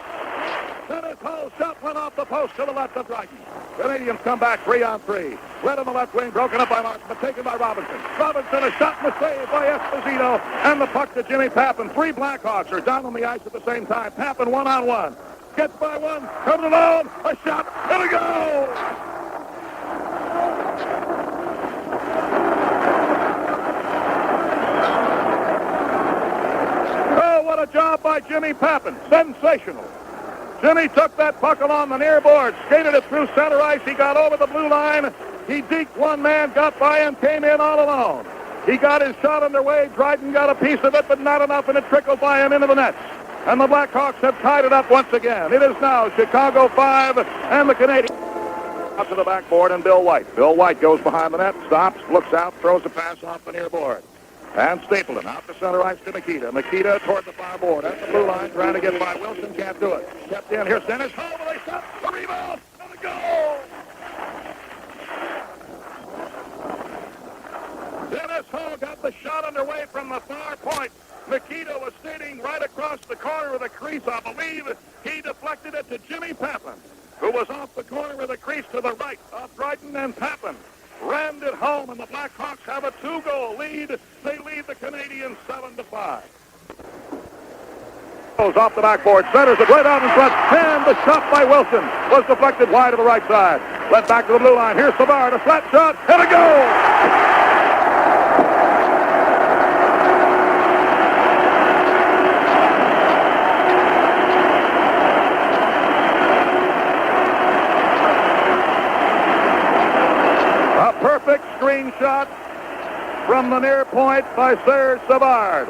Dennis Hall's shot went off the post to the left of Dryden. Canadians come back 3-on-3. Red on the left wing, broken up by Martin, but taken by Robinson. Robinson, a shot and a save by Esposito. And the puck to Jimmy Pappen. 3 Blackhawks are down on the ice at the same time. Pappen one-on-one. Gets by one, comes alone, a shot, and a goal! What a job by Jimmy Pappen. Sensational. Jimmy took that puck along the near board, skated it through center ice. He got over the blue line. He deked one man, got by him, came in all alone. He got his shot underway. Dryden got a piece of it, but not enough, and it trickled by him into the nets. And the Blackhawks have tied it up once again. It is now Chicago 5 and the Canadians. Out to the backboard and Bill White. Bill White goes behind the net, stops, looks out, throws a pass off the near board. And Stapleton out to center ice to Mikita. Mikita toward the far board at the blue line, trying to get by. Wilson can't do it. Kept in. Here's Dennis Hall with a shot. The rebound. And a goal. Dennis Hall got the shot underway from the far point. Mikita was sitting right across the corner of the crease. I believe he deflected it to Jimmy Pappen, who was off the corner of the crease to the right of Dryden, and Pappen rammed it home, and the Blackhawks have a 2-goal lead. They lead the Canadians 7-5. Goes off the backboard, centers it right out in front, and the shot by Wilson was deflected wide to the right side. Led back to the blue line. Here's Savard, a flat shot, and a goal! Perfect screenshot from the near point by Serge Savard.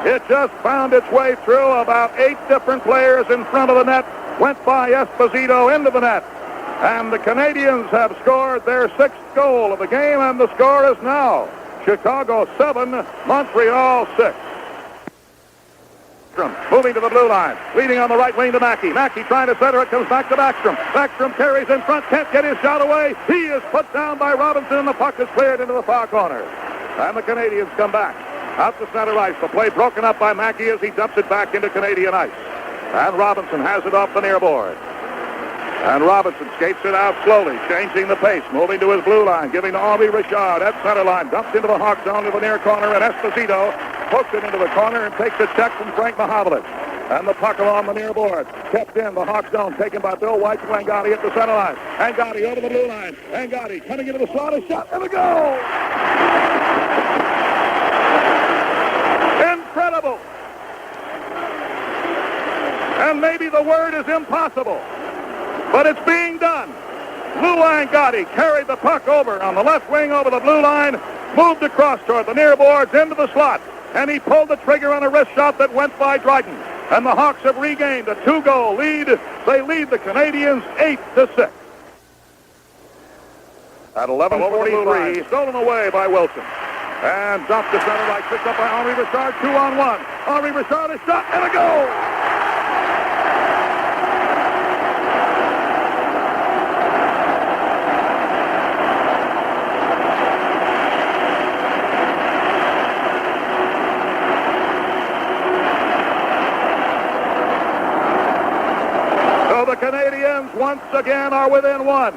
It just found its way through about 8 different players in front of the net, went by Esposito into the net. And the Canadians have scored their 6th goal of the game, and the score is now Chicago 7, Montreal 6. Moving to the blue line, leading on the right wing to Mackey. Mackey trying to center it, comes back to Backstrom. Backstrom carries in front, can't get his shot away. He is put down by Robinson, and the puck is cleared into the far corner. And the Canadians come back. Out to center ice. The play broken up by Mackey as he dumps it back into Canadian ice. And Robinson has it off the near board. And Robinson skates it out slowly, changing the pace, moving to his blue line, giving to Henri Richard at center line, dumps into the Hawk zone to the near corner, and Esposito pokes it into the corner and takes a check from Frank Mahovlich. And the puck along the near board, kept in the Hawk zone, taken by Bill White to Angotti at the center line. Angotti over the blue line. Angotti coming into the slot, a shot, and a goal! Incredible! And maybe the word is impossible, but it's being done. Lou Angotti carried the puck over on the left wing over the blue line, moved across toward the near boards into the slot, and he pulled the trigger on a wrist shot that went by Dryden. And the Hawks have regained a 2-goal lead. They lead the Canadians 8-6. At 11:43, stolen away by Wilson. And dumped to center right, picked up by Henri Richard, 2-on-1. Henri Richard, a shot, and a goal! The Canadians once again are within 1.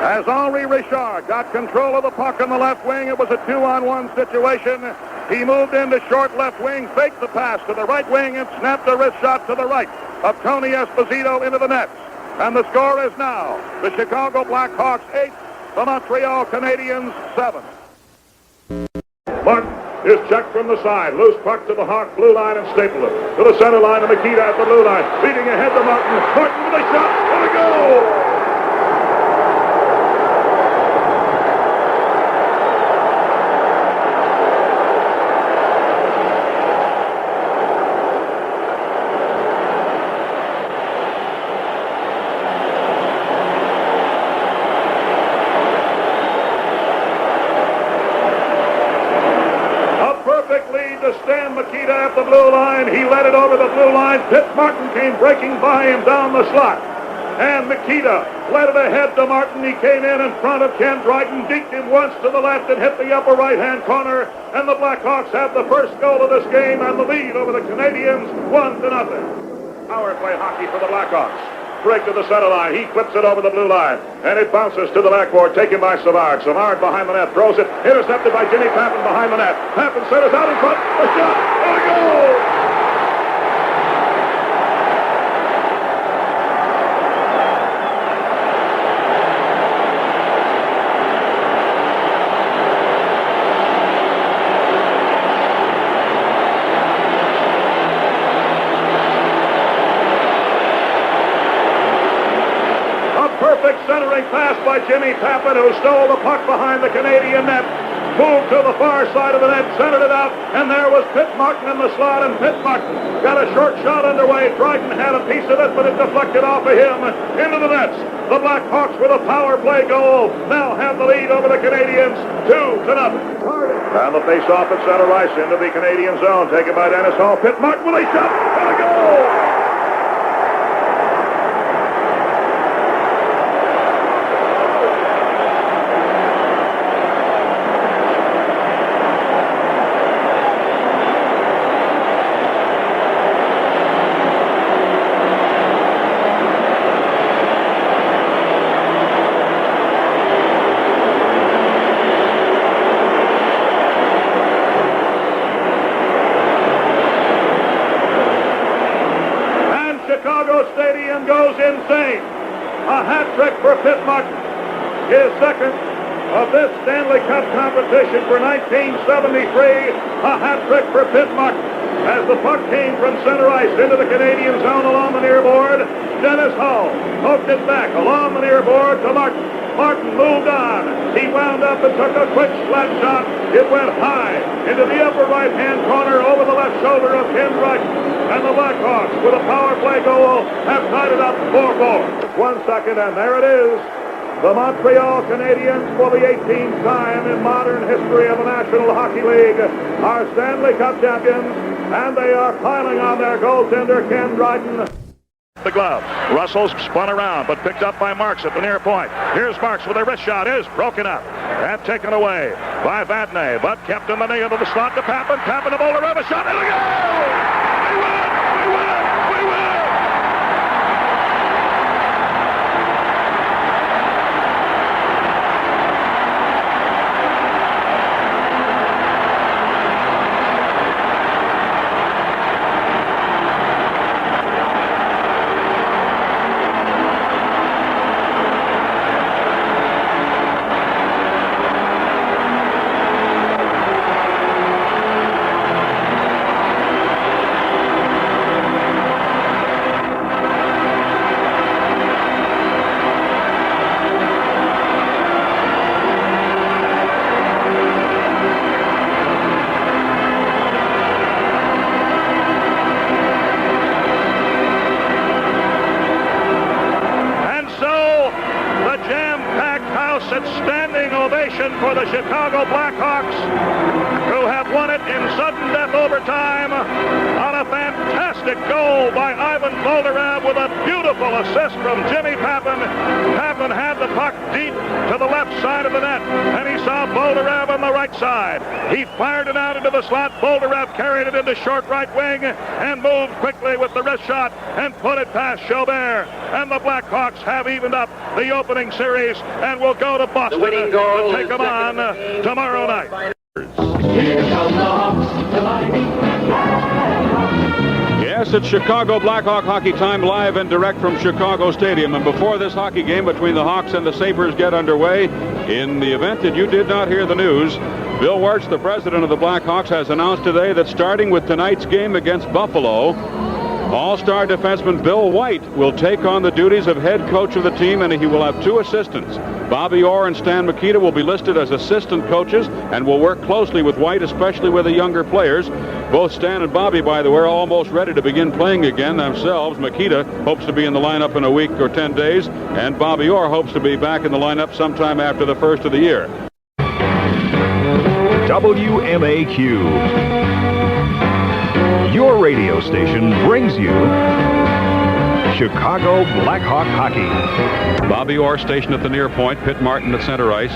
As Henri Richard got control of the puck on the left wing, it was a 2-on-1 situation. He moved into short left wing, faked the pass to the right wing, and snapped a wrist shot to the right of Tony Esposito into the nets. And the score is now the Chicago Blackhawks 8, the Montreal Canadiens 7. Martin is checked from the side. Loose puck to the Hawk blue line and staple it. To the center line to Mikita at the blue line. Leading ahead to Martin. Martin with a shot. And a goal! Stan Mikita at the blue line. He led it over the blue line. Pitt Martin came breaking by him down the slot. And Mikita led it ahead to Martin. He came in front of Ken Dryden, deked him once to the left and hit the upper right-hand corner. And the Blackhawks have the first goal of this game and the lead over the Canadiens, 1-0. Power play hockey for the Blackhawks. Break to the center line. He flips it over the blue line. And it bounces to the backboard, taken by Savard. Savard behind the net, throws it. Intercepted by Jimmy Pappen behind the net. Pappen centers out in front. A shot. And a goal! Centering pass by Jimmy Pappen, who stole the puck behind the Canadian net, moved to the far side of the net, centered it out, and there was Pitt Martin in the slot, and Pitt Martin got a short shot underway. Dryden had a piece of it, but it deflected off of him into the nets. The Blackhawks with a power play goal now have the lead over the Canadiens, 2-0. And the face-off at center ice into the Canadian zone, taken by Dennis Hall. Pitt Martin with a shot and a goal! Stadium goes insane. A hat trick for Pitt Martin. His second of this Stanley Cup competition for 1973. A hat trick for Pitt Martin. As the puck came from center ice into the Canadian zone along the near board, Dennis Hull poked it back along the near board to Martin. Martin moved on. He wound up and took a quick slap shot. It went high into the upper right-hand corner over the left shoulder of Ken Dryden. And the Blackhawks, with a power play goal, have tied it up 4-4. 1 second, and there it is. The Montreal Canadiens, for the 18th time in modern history of the National Hockey League, are Stanley Cup champions, and they are piling on their goaltender, Ken Dryden. The glove. Russell's spun around, but picked up by Marks at the near point. Here's Marks with a wrist shot. Is broken up. And taken away by Vadnais, but kept in the knee into the slot to Pappen. Pappen to Boulder, a shot, and a goal! We win! We win! We win! Standing ovation for the Chicago Blackhawks, who have won it in sudden death overtime on a fantastic goal by Ivan Boldarev with a beautiful assist from Jimmy Pappen. Pappen had the puck deep to the left side of the net, and he saw Boldarev on the right side. He fired it out into the slot. Boldarev carried it into short right wing and moved quickly with the wrist shot and put it past Chaubert. and the Blackhawks have evened up the opening series and will go to Boston to take them on tomorrow night. Here come the Hawks, the mighty Blackhawks. Yes, it's Chicago Blackhawk hockey time, live and direct from Chicago Stadium. And before this hockey game between the Hawks and the Sabres get underway, in the event that you did not hear the news, Bill Wirtz, the president of the Blackhawks, has announced today that starting with tonight's game against Buffalo, all-star defenseman Bill White will take on the duties of head coach of the team, and he will have two assistants. Bobby Orr and Stan Mikita will be listed as assistant coaches and will work closely with White, especially with the younger players. Both Stan and Bobby, by the way, are almost ready to begin playing again themselves. Mikita hopes to be in the lineup in a week or 10 days, and Bobby Orr hopes to be back in the lineup sometime after the first of the year. WMAQ. Your radio station brings you Chicago Blackhawk hockey. Bobby Orr stationed at the near point, Pitt Martin at center ice.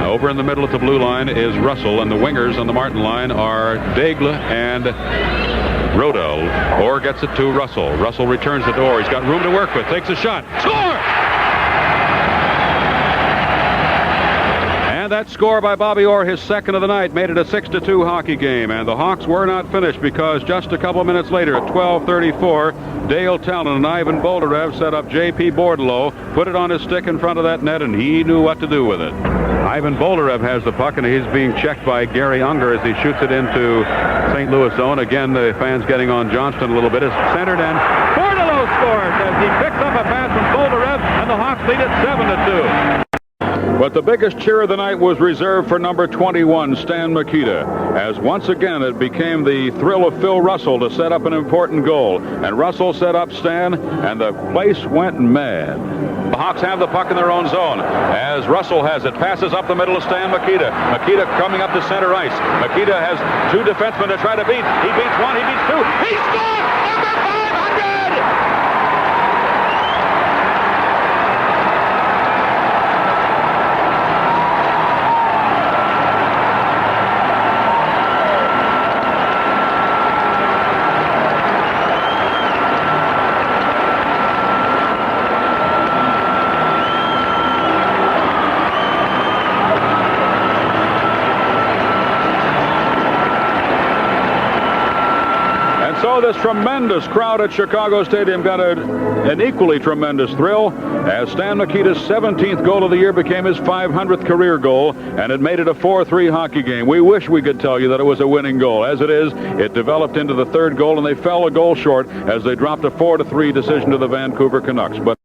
Over in the middle at the blue line is Russell, and the wingers on the Martin line are Daigle and Rodell. Orr gets it to Russell. Russell returns it to Orr. He's got room to work with, takes a shot. Score! And that score by Bobby Orr, his second of the night, made it a 6-2 hockey game. And the Hawks were not finished because just a couple of minutes later at 12:34, Dale Talon and Ivan Boldarev set up J.P. Bordelot, put it on his stick in front of that net, and he knew what to do with it. Ivan Boldarev has the puck, and he's being checked by Gary Unger as he shoots it into St. Louis zone. Again, the fans getting on Johnston a little bit. It's centered, and Bordelot scores as he picks up a pass from Boldarev, and the Hawks lead it 7-2. But the biggest cheer of the night was reserved for number 21, Stan Mikita, as once again it became the thrill of Phil Russell to set up an important goal. And Russell set up Stan, and the place went mad. The Hawks have the puck in their own zone as Russell has it, passes up the middle of Stan Mikita. Mikita coming up to center ice. Mikita has two defensemen to try to beat. He beats one, he beats two. He scores! Number 500! So this tremendous crowd at Chicago Stadium got an equally tremendous thrill as Stan Mikita's 17th goal of the year became his 500th career goal, and it made it a 4-3 hockey game. We wish we could tell you that it was a winning goal. As it is, it developed into the third goal, and they fell a goal short as they dropped a 4-3 decision to the Vancouver Canucks. But